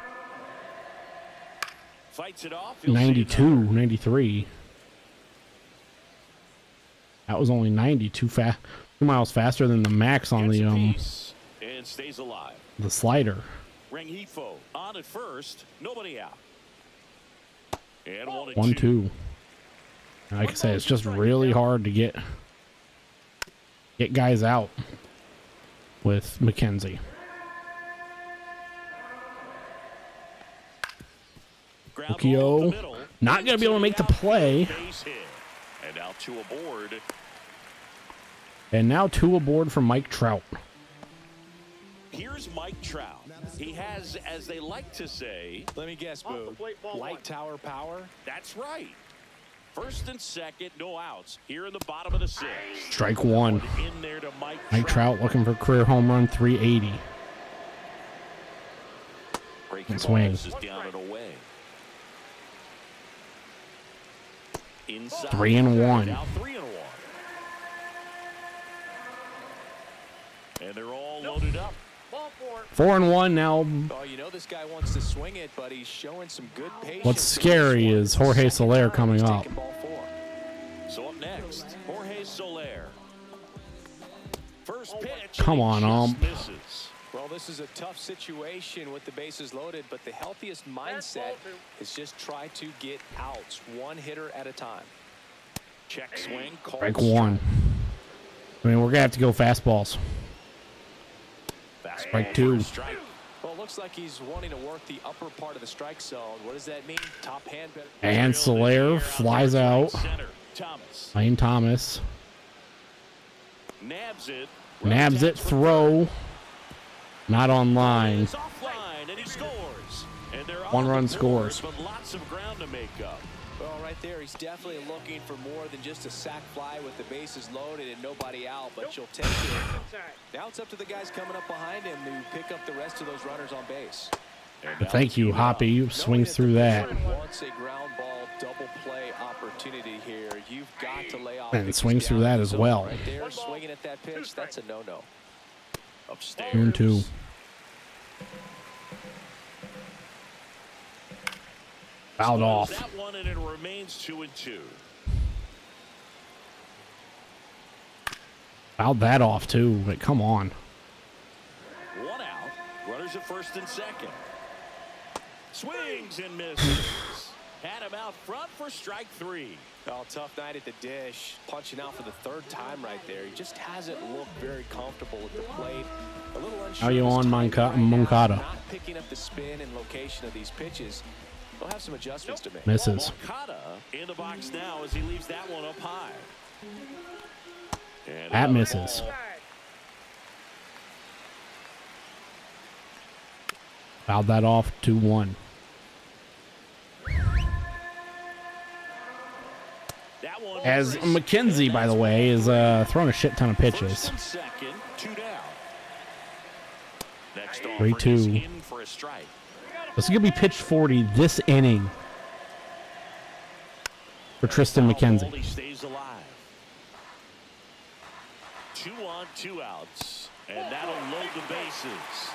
Fights it off. You'll see 92, 93. That was only 92 2 miles faster than the max on gets the a piece and stays alive. slider. Rengifo on at first, nobody out. And 1-2. Like I said, it's just really hard to get guys out with McKenzie. Okio not gonna be able to make the play. And now 2 aboard. And now 2 aboard for Mike Trout. Here's Mike Trout. He has, as they like to say, Let me guess, Off the Boo. plate, ball 1. Light tower power. that's right. 1st and 2nd, no outs. Here in the bottom of the 6th. Strike 1. In there to Mike Trout looking for career home run 380. Breaking swing. balls is down and away. Inside. 3-1. Now 3-1. And they're all loaded up. Ball 4. 4-1 now. Oh, you know this guy wants to swing it, but he's showing some good patience. What's scary is Jorge Soler coming up. Ball 4. So up next, Jorge Soler. First pitch. Come on, just misses. Well, this is a tough situation with the bases loaded, but the healthiest mindset is just try to get outs, 1 hitter at a time. Check swing. Strike 1. I mean, we're gonna have to go fastballs. Strike 2. Strike. Well, it looks like he's wanting to work the upper part of the strike zone. What does that mean? Top hand better. And Soler flies out. Center. Thomas Lane Thomas nabs it. nabs it. Throw. Not on line. It's offline, and he scores. And they're on 1 run the board, scores. but lots of ground to make up. Well, right there, he's definitely looking for more than just a sac fly with the bases loaded and nobody out, but you'll take it. Inside. Now it's up to the guys coming up behind him to pick up the rest of those runners on base. And Thank you, Hoppy. Swings through that. Wants a ground ball double play opportunity here. You've got to lay off. And pitches swings through down that the as zone well. Right there, swinging at that pitch, that's a no-no. Upstairs. 2-2. Fouled off. That one, and it remains 2-2. Fouled that off too, but come on. One out. Runners at first and second. Swings and misses. Had him out front for strike 3. Oh, tough night at the dish. Punching out for the 3rd time right there. He just hasn't looked very comfortable with the plate. A little unsure. How you on Moncada? Not picking up the spin and location of these pitches. They'll have some adjustments to make. Misses. Moncada in the box now as he leaves that one up high. And That misses. ball. Fouled that off. 2-1. That one As was- McKenzie, by the way, is throwing a shit ton of pitches. First and second, 2 down. Next offer 3-2. is in for a strike. This is going to be pitch 40 this inning for Tristan Foul ball, McKenzie. he stays alive. 2 on, 2 outs, and that'll load the bases.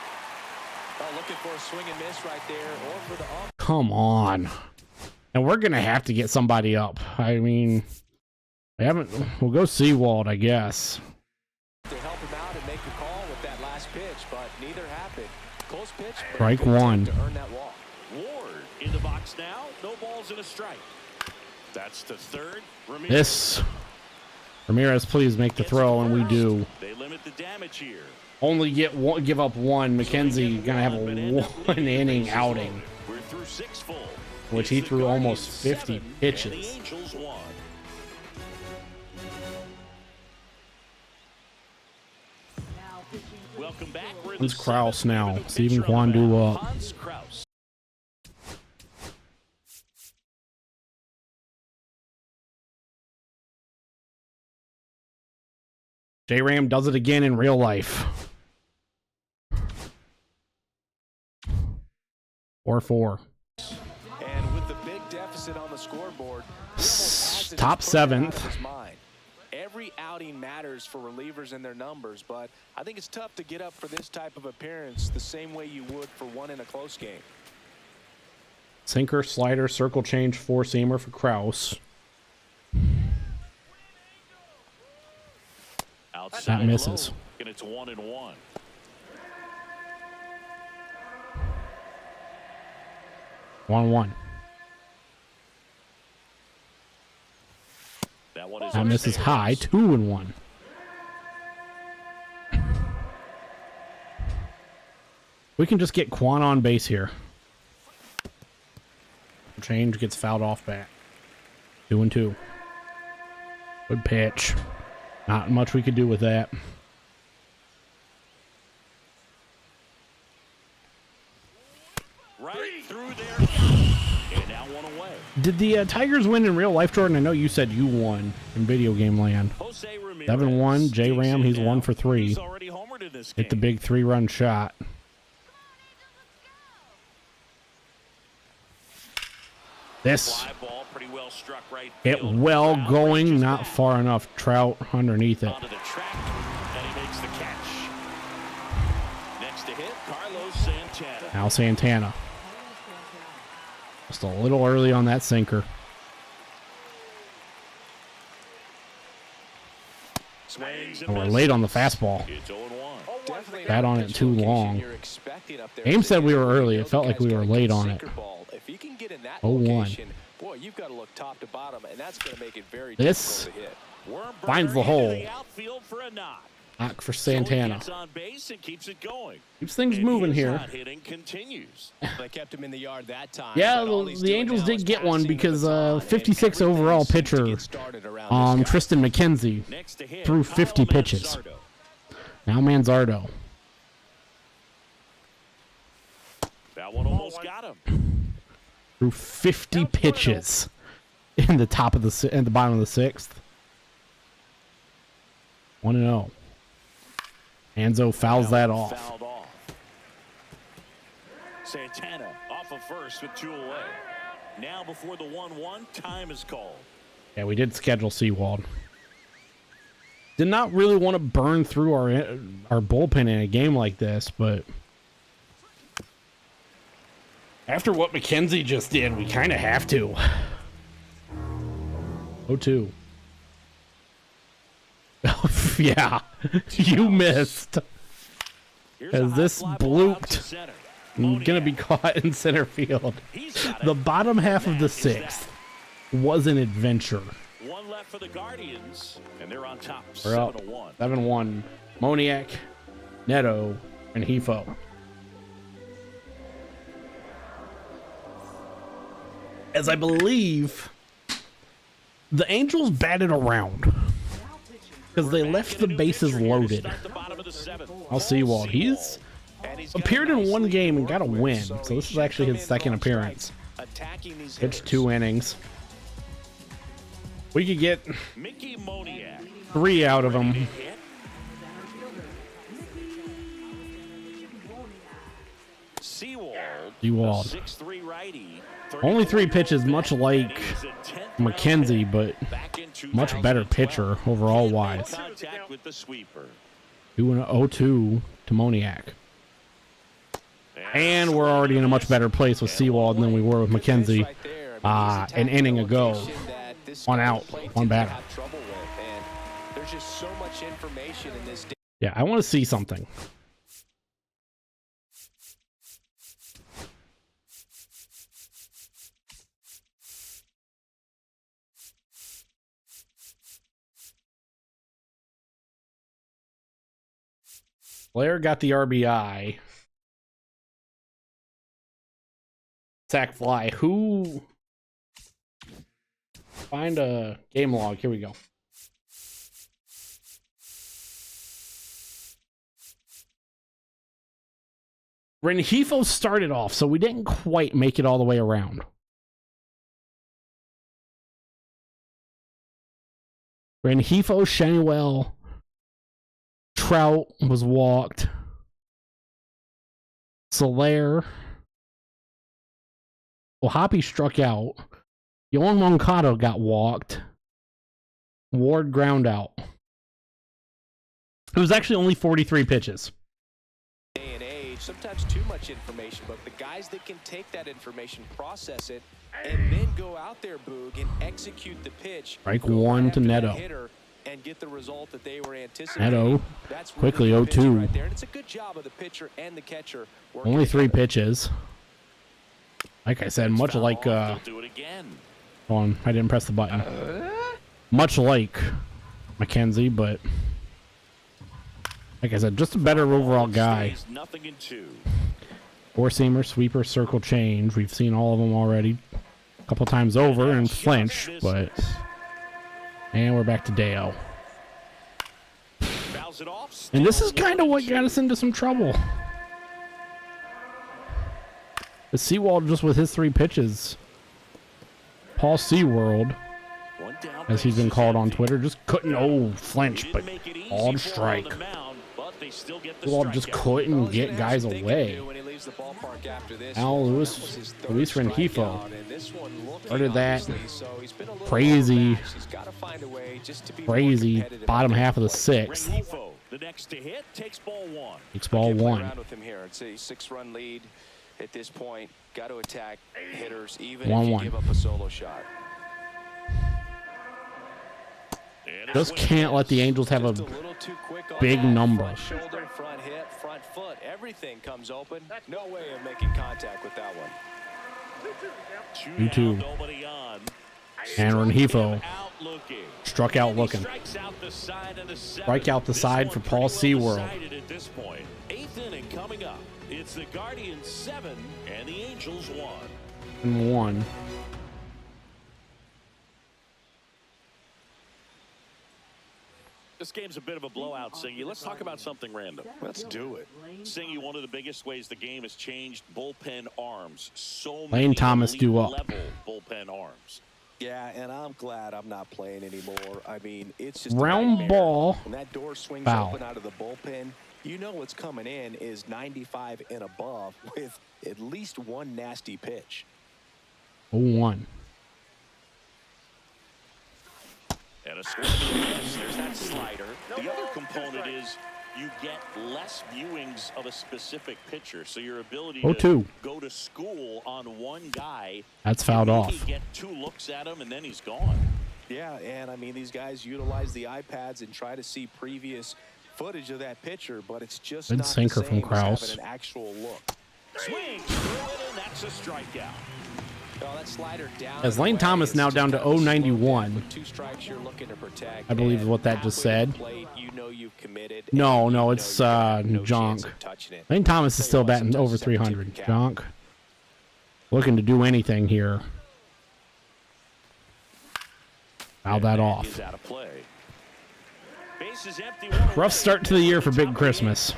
Oh, looking for a swing and miss right there, or for the off. Come on. And we're going to have to get somebody up. I mean, we'll go Seawald, I guess. To help him out and make the call with that last pitch, but neither happened. Close pitch. but Strike good attempt 1. to earn that walk. Ward in the box now. No balls and a strike. That's the 3rd. Ramirez, please make the throw, and we do. They limit the damage here. Only give up 1. McKenzie going to have a 1-inning outing, We're through 6 full. which he It's the threw Guardians almost 50 7, and the pitches. Angels 1. Now pitching for Welcome back. We're in When's the Kraus 7th now? inning of the Steven pitcher on the Kwandu mound, up. Hans Kraus. J-Ram does it again in real life. 4-4. And with the big deficit on the scoreboard, Top 7th. Every outing matters for relievers and their numbers, but I think it's tough to get up for this type of appearance the same way you would for one in a close game. Sinker, slider, circle change, 4-seamer for Kraus. Outside That misses. low, and it's 1-1. One. That one is That misses upstairs. high. 2-1. We can just get Quan on base here. Change gets fouled off back. 2-2. Good pitch. Not much we could do with that. Right through there. And now one away. Did the Tigers win in real life, Jordan? I know you said you won in video game land. Jose Ramirez 7-1. J-Ram, takes it he's down. 1 for 3. He's already homered in this Hit the game. big 3-run shot. This Fly ball pretty well struck right hit field. well Foul going, reaches not back far enough. Trout underneath it. onto the track, and he makes the catch. Next to hit, Carlos Santana. Now Santana. Just a little early on that sinker. Swings And we're late on the fastball. It's 0-1. Definitely Sat not on the it pitch too location long. you're expecting up there. Ames said we were early. It Those felt like guys we were got a late good on it. sinker ball. If you can get in that 0-1. location, boy, you've got to look top to bottom, and that's going to make it very This difficult to hit. Wormburger finds the into hole. the outfield for a knock. Knock for So he Santana. gets on base and keeps it going. Keeps things And moving his here. hot hitting continues. They kept him in the yard that time. Yeah, but all he's the doing Angels now did is get one passing the because baton, and 56 everything overall seems to pitcher get started around this guy. Tristan McKenzie Next to hit, threw Kyle 50 pitches. Manzardo. Now Manzardo. That one almost got him. Threw 50 pitches in the top of in the bottom of the 6th. 1-0. Anzo fouls that off. Fouled off. Santana off of first with 2 away. Now before the 1-1, time is called. Yeah, we did schedule Seawald. Did not really want to burn through our bullpen in a game like this, but after what McKenzie just did, we kind of have to. 0-2. Yeah, you missed. As this blooped, gonna be caught in center field. The bottom half of the sixth was an adventure. One left for the Guardians, and they're on top. We're up 7-1. Moniak, Neto, and Hefo. As I believe the Angels batted around because they left the bases loaded. I'll see Walt. He's appeared in one game and got a win, so this is actually his second appearance. Pitched 2 innings. We could get 3 out of him. Seawald. Only 3 pitches, much like McKenzie, but much better pitcher overall wise. 2-0-2 to Moniak. And we're already in a much better place with Seawald than we were with McKenzie an inning ago. 1 out, 1 batter. Yeah, I want to see something. Blair got the RBI. Sack fly. Who? Find a game log. Here we go. Rengifo started off, so we didn't quite make it all the way around. Rengifo, Shenuel, Trout was walked. Soler. Ohapi struck out. Yohan Moncada got walked. Ward ground out. It was actually only 43 pitches. Day and age, sometimes too much information, but the guys that can take that information, process it, and then go out there, Boog, and execute the pitch. Strike 1 to Neto. And get the result that they were anticipating. Neto That's quickly 0-2. Right there. And it's a good job of the pitcher and the catcher. Only 3 pitches. Like I said, much like hold on, I didn't press the button. Much like McKenzie, but like I said, just a better overall guy. 4-seamer, sweeper, circle change. We've seen all of them already a couple times over and flinch, but and we're back to Dayo. And this is kind of what got us into some trouble. The Seawald just with his 3 pitches. Paul SeaWorld, as he's been called on Twitter, just couldn't flinch, but all strike. Seawald just couldn't get guys away. Al Luis Rengifo started that crazy bottom half of the 6th. Takes ball 1. It's a 6-run lead at this point. Got to attack hitters even 1-1. if you give up a solo shot. Just can't let the Angels have a big number. Shoulder, front hip, front foot, everything comes open. No way of making contact with that one. 2-2. And Rengifo struck out looking. Strike out the side for Paul SeaWorld. 8th inning coming up. It's the Guardians 7 and the Angels 1. And 1. This game's a bit of a blowout, Singy. Let's talk about something random. Let's do it. Singy, one of the biggest ways the game has changed, bullpen arms. So Lane many Thomas due up. level bullpen arms. Yeah, and I'm glad I'm not playing anymore. I mean, it's just Round ball. When that door swings Foul. open out of the bullpen, you know what's coming in is 95 and above with at least one nasty pitch. 0-1. And And a swing and a miss. There's that slider. The other component is you get less viewings of a specific pitcher, so your ability to go to school on one guy. That's fouled off. Get 2 looks at him, and then he's gone. Yeah, and I mean, these guys utilize the iPads and try to see previous footage of that pitcher, but it's just good not sinker the from same Kraus. as having an actual look. Swings through it, and that's a strikeout. Oh, that slider down. As Lane Thomas now down to 091. 2 strikes you're looking to protect. I believe is what that just said. Plate, you know you've committed, No, it's Jonk. Lane Thomas is still batting over 300. Jonk looking to do anything here. Foul that off. Out of play. Bases empty, Rough start to the year for Big Christmas.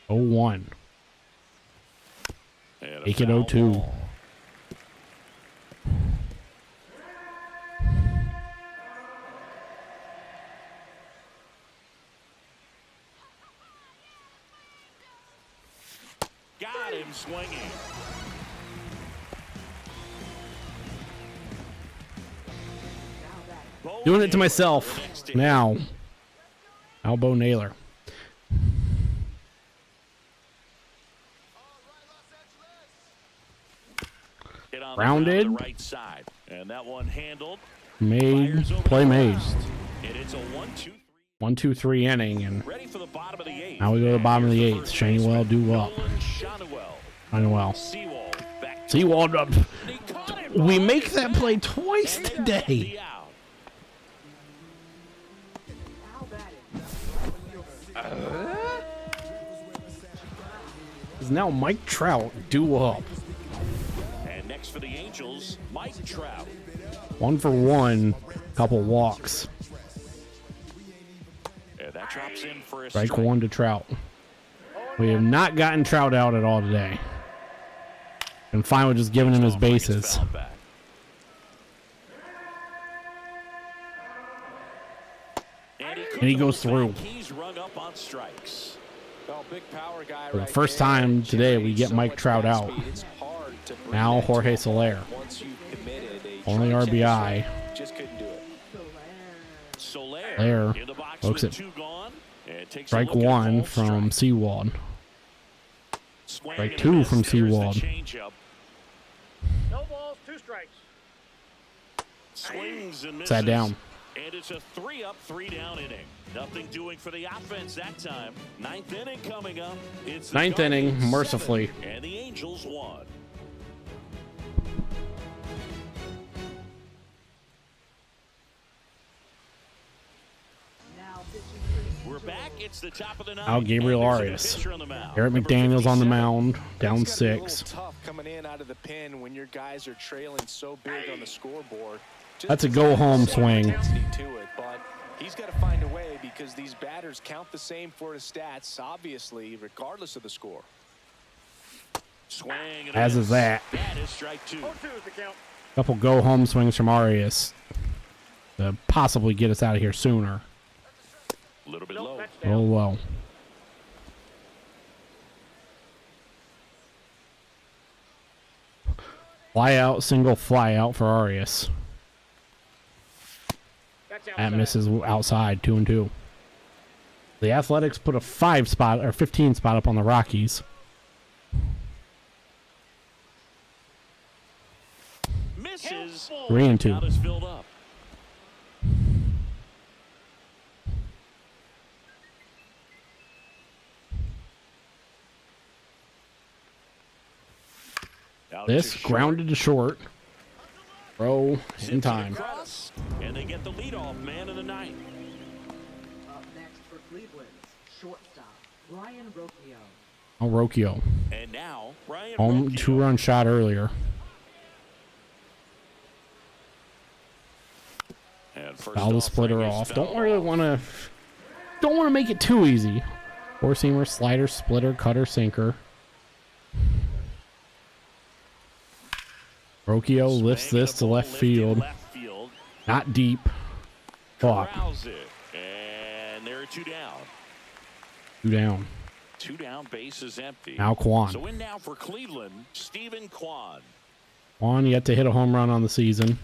0-1. Make it 0-2. Got him swinging. Doing it to myself now. Elbow nailer. Rounded. Right side. And that one handled. Made. Play made. And it's a 1-2-3. 1-2-3 inning, and ready for the bottom of the 8th. now we go to the bottom of the 8th. Shanewell due up. Shanewell. Seawald up. We make that play twice today. Is now Mike Trout due up. And next for the Angels, Mike Trout. 1 for 1, couple walks. And that drops in for a Strike 1 to Trout. We have not gotten Trout out at all today. And fine with just giving him his bases. And he goes through. He's rung up on strikes. For the first time today, we get Mike Trout out. Now Jorge Soler. Only RBI. Soler looks at strike 1 from Seawald. Strike 2 from Seawald. No balls, 2 strikes. Swings and misses. Sat down. And it's a 3-up, 3-down inning. Nothing doing for the offense that time. 9th inning coming up. It's 9th inning, mercifully. And the Angels won. We're back. It's the top of the 9th. Out Gabriel Arias. Eric McDaniel's on the mound, down 6. Tough coming in out of the pen when your guys are trailing so big on the scoreboard. That's a go-home swing. To it, but he's got to find a way because these batters count the same for his stats, obviously, regardless of the score. Swing as is that. That is strike 2. 0-2 is the count. Couple go-home swings from Arias to possibly get us out of here sooner. A little bit low. Oh, low. Fly out, single fly out for Arias. That misses outside, 2-2. The Athletics put a 5 spot or 15 spot up on the Rockies. Misses. 3-2. Count is filled up. This grounded to short. Throw in time. And they get the leadoff man in the 9th. Up next for Cleveland's shortstop, Brian Rocchio. Oh, Rocchio. And now, Brian Home 2-run shot earlier. Foul the splitter off. Don't want to make it too easy. Four-seamer, slider, splitter, cutter, sinker. Rocchio lifts this to left field. Not deep. Fuck. And there are 2 down. 2 down. 2 down, base is empty. Now Kwan. So in now for Cleveland, Stephen Kwan. Kwan yet to hit a home run on the season.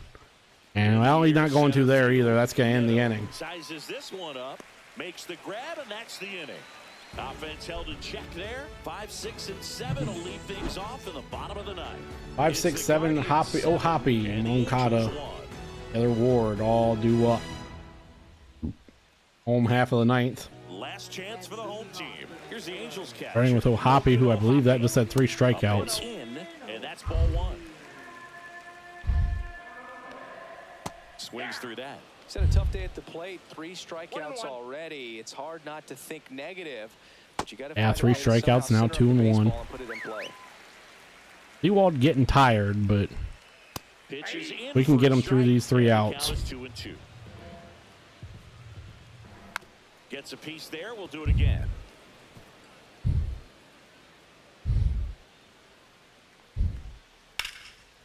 And well, he's not going to there either. That's going to end the inning. Sizes this one up, makes the grab, and that's the inning. Offense held in check there. 5, 6, and 7 will lead things off in the bottom of the ninth. 5, 6, 7, Hoppy, Hoppy, Moncada, Taylor Ward, all due up. Home half of the ninth. Last chance for the home team. Here's the Angels catch. Starting with Hoppy, who I believe that just had 3 strikeouts. And that's ball 1. Swings through that. He's had a tough day at the plate. 3 strikeouts already. It's hard not to think negative, but you got to. Yeah, 3 strikeouts now, 2 and 1. Ewald getting tired, but we can get him through these 3 outs. 2 and 2. Gets a piece there. We'll do it again.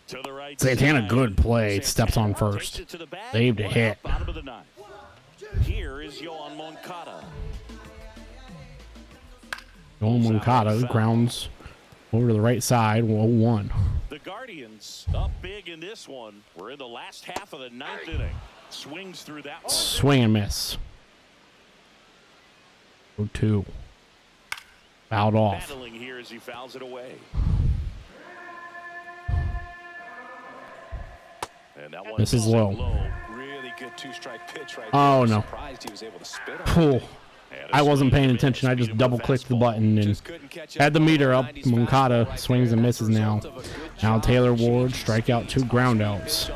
To the right Santana, side. good play. Steps on first. Saved a hit. Here is Yohan Moncada. Yohan Moncada grounds over to the right side. 0-1. The Guardians up big in this one. We're in the last half of the 9th inning. Swings through that one. Swing and miss. 0-2. Fouled off. Battling here as he fouls it away. And that one This is low. Really good 2-strike pitch right Oh, there. no. Surprised he was able to spit on it. I wasn't paying attention. I just double-clicked the button and had the meter up. Moncada swings and misses now. Now Taylor Ward, strikeout, 2 groundouts.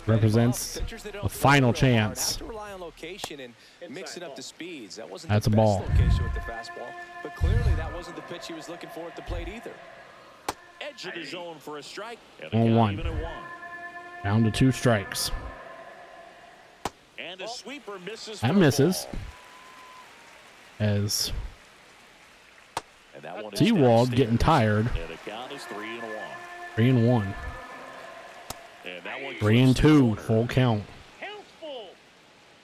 Represents a final chance. That's a ball. But clearly that wasn't the pitch he was looking for at the plate either. Edge of the zone for a strike. 1-1. Down to 2 strikes. And a sweeper misses. That misses. As Ewald getting tired. And the count is 3-1. 3-1. And that one 3-2. Full count.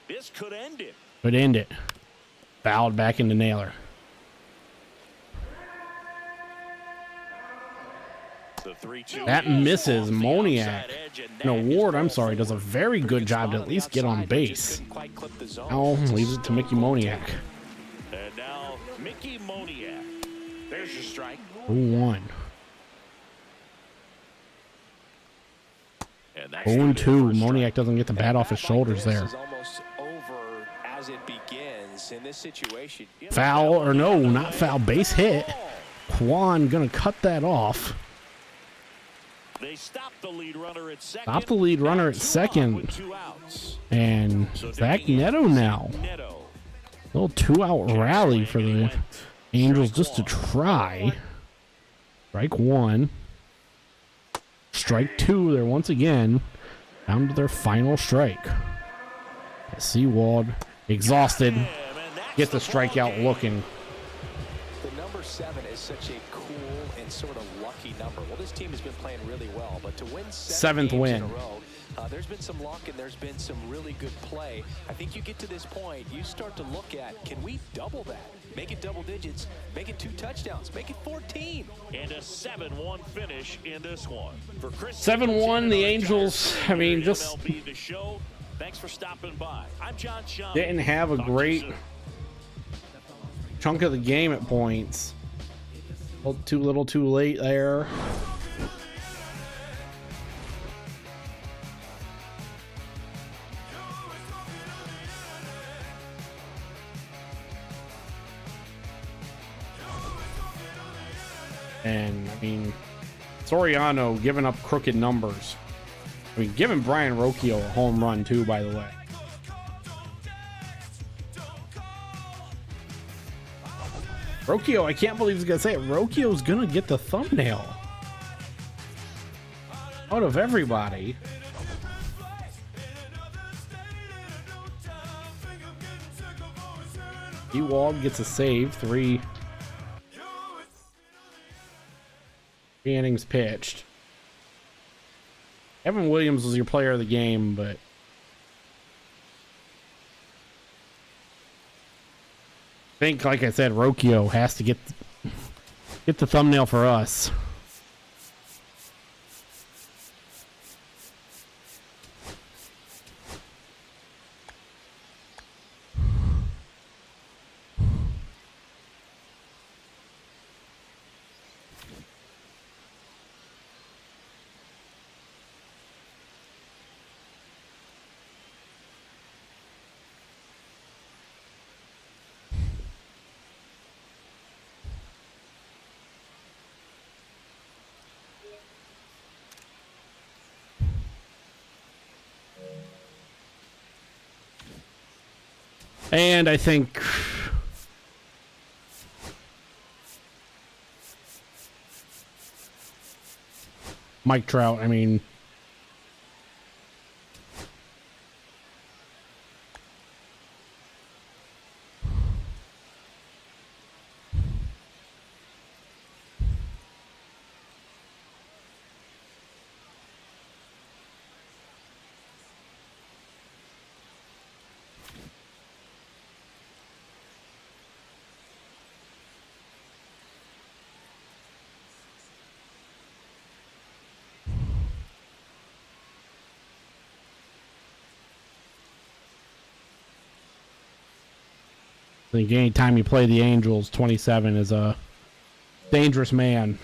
This could end it. Could end it. Fouled back into Naylor. That misses. Moniak. No, Ward, I'm sorry, does a very good job to at least get on base. Now leaves it to Mickey Moniak. And now Mickey Moniak. There's your strike. 0-1. And that's 0-2. Moniak doesn't get the bat off his shoulders there. Foul, or no, not foul. Base hit. Kwan gonna cut that off. They stopped the lead runner at second. Stop the lead runner at second. And Zach Neto now. Little 2-out rally for the Angels just to try. Strike 1. Strike 2. They're once again down to their final strike. Seawald, exhausted, get the strikeout looking. The number 7 is such a cool and sort of lucky number. Well, this team has been playing really well, but to win 7 games in a row, there's been some luck and there's been some really good play. I think you get to this point, you start to look at, can we double that? Make it double digits, make it 2 touchdowns, make it 14. And a 7-1 finish in this one. For Chris 7-1, the Angels, I mean, just thanks for stopping by. I'm John Sean. Didn't have a great chunk of the game at points. Too little too late there. And I mean, Soriano giving up crooked numbers. I mean, giving Brian Rocchio a home run too, by the way. Rocchio, I can't believe he's gonna say it. Rocchio's gonna get the thumbnail out of everybody. Ewald gets a save. 3 innings pitched. Evan Williams was your player of the game, but I think, like I said, Rocchio has to get the thumbnail for us. And I think Mike Trout, I mean, I think anytime you play the Angels, 27 is a dangerous man.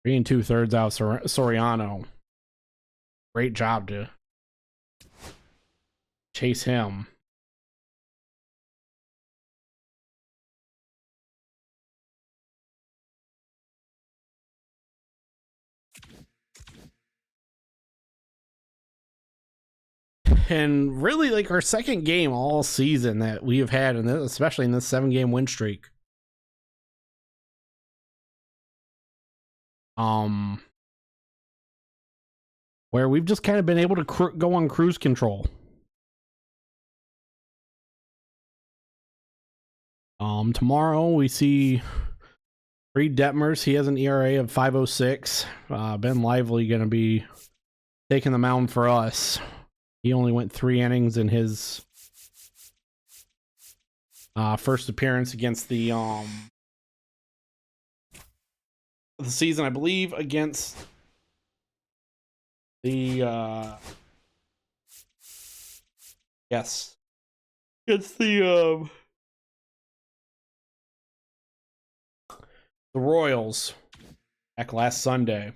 Three and 2/3 out Soriano. Great job to chase him. And really, like, our second game all season that we have had, and especially in this 7-game win streak. Where we've just kind of been able to go on cruise control. Tomorrow we see Reed Detmers. He has an ERA of 5.06. Ben Lively going to be taking the mound for us. He only went 3 innings in his first appearance against the season, I believe, against the against the Royals back last Sunday.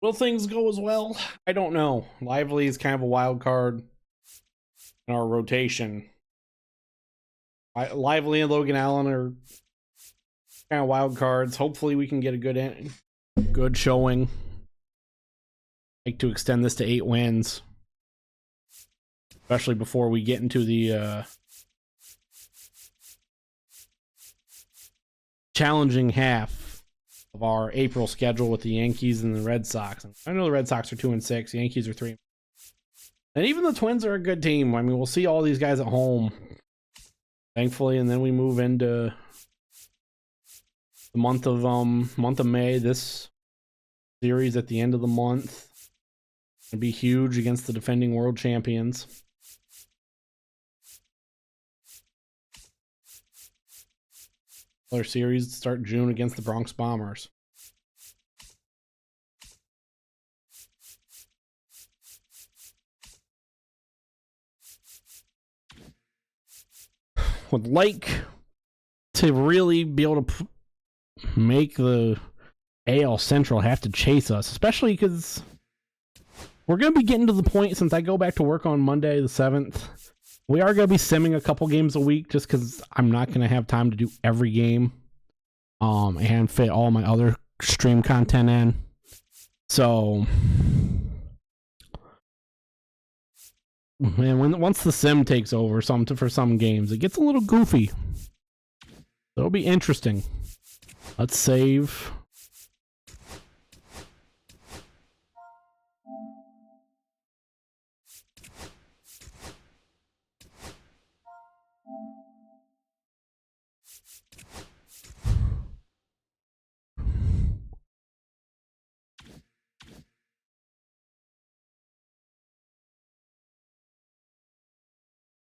Will things go as well? I don't know. Lively is kind of a wild card in our rotation. Lively and Logan Allen are kind of wild cards. Hopefully we can get a good showing. I'd like to extend this to 8 wins. Especially before we get into the challenging half of our April schedule with the Yankees and the Red Sox. I know the Red Sox are 2-6. The Yankees are 3. And even the Twins are a good team. I mean, we'll see all these guys at home, thankfully, and then we move into the month of May. This series at the end of the month will be huge against the defending world champions. Other series start June against the Bronx Bombers. Would like to really be able to make the AL Central have to chase us, especially because we're going to be getting to the point, since I go back to work on Monday the 7th, we are going to be simming a couple games a week just because I'm not going to have time to do every game and fit all my other stream content in. So, man, once the sim takes over for some games, it gets a little goofy. So it'll be interesting. Let's save.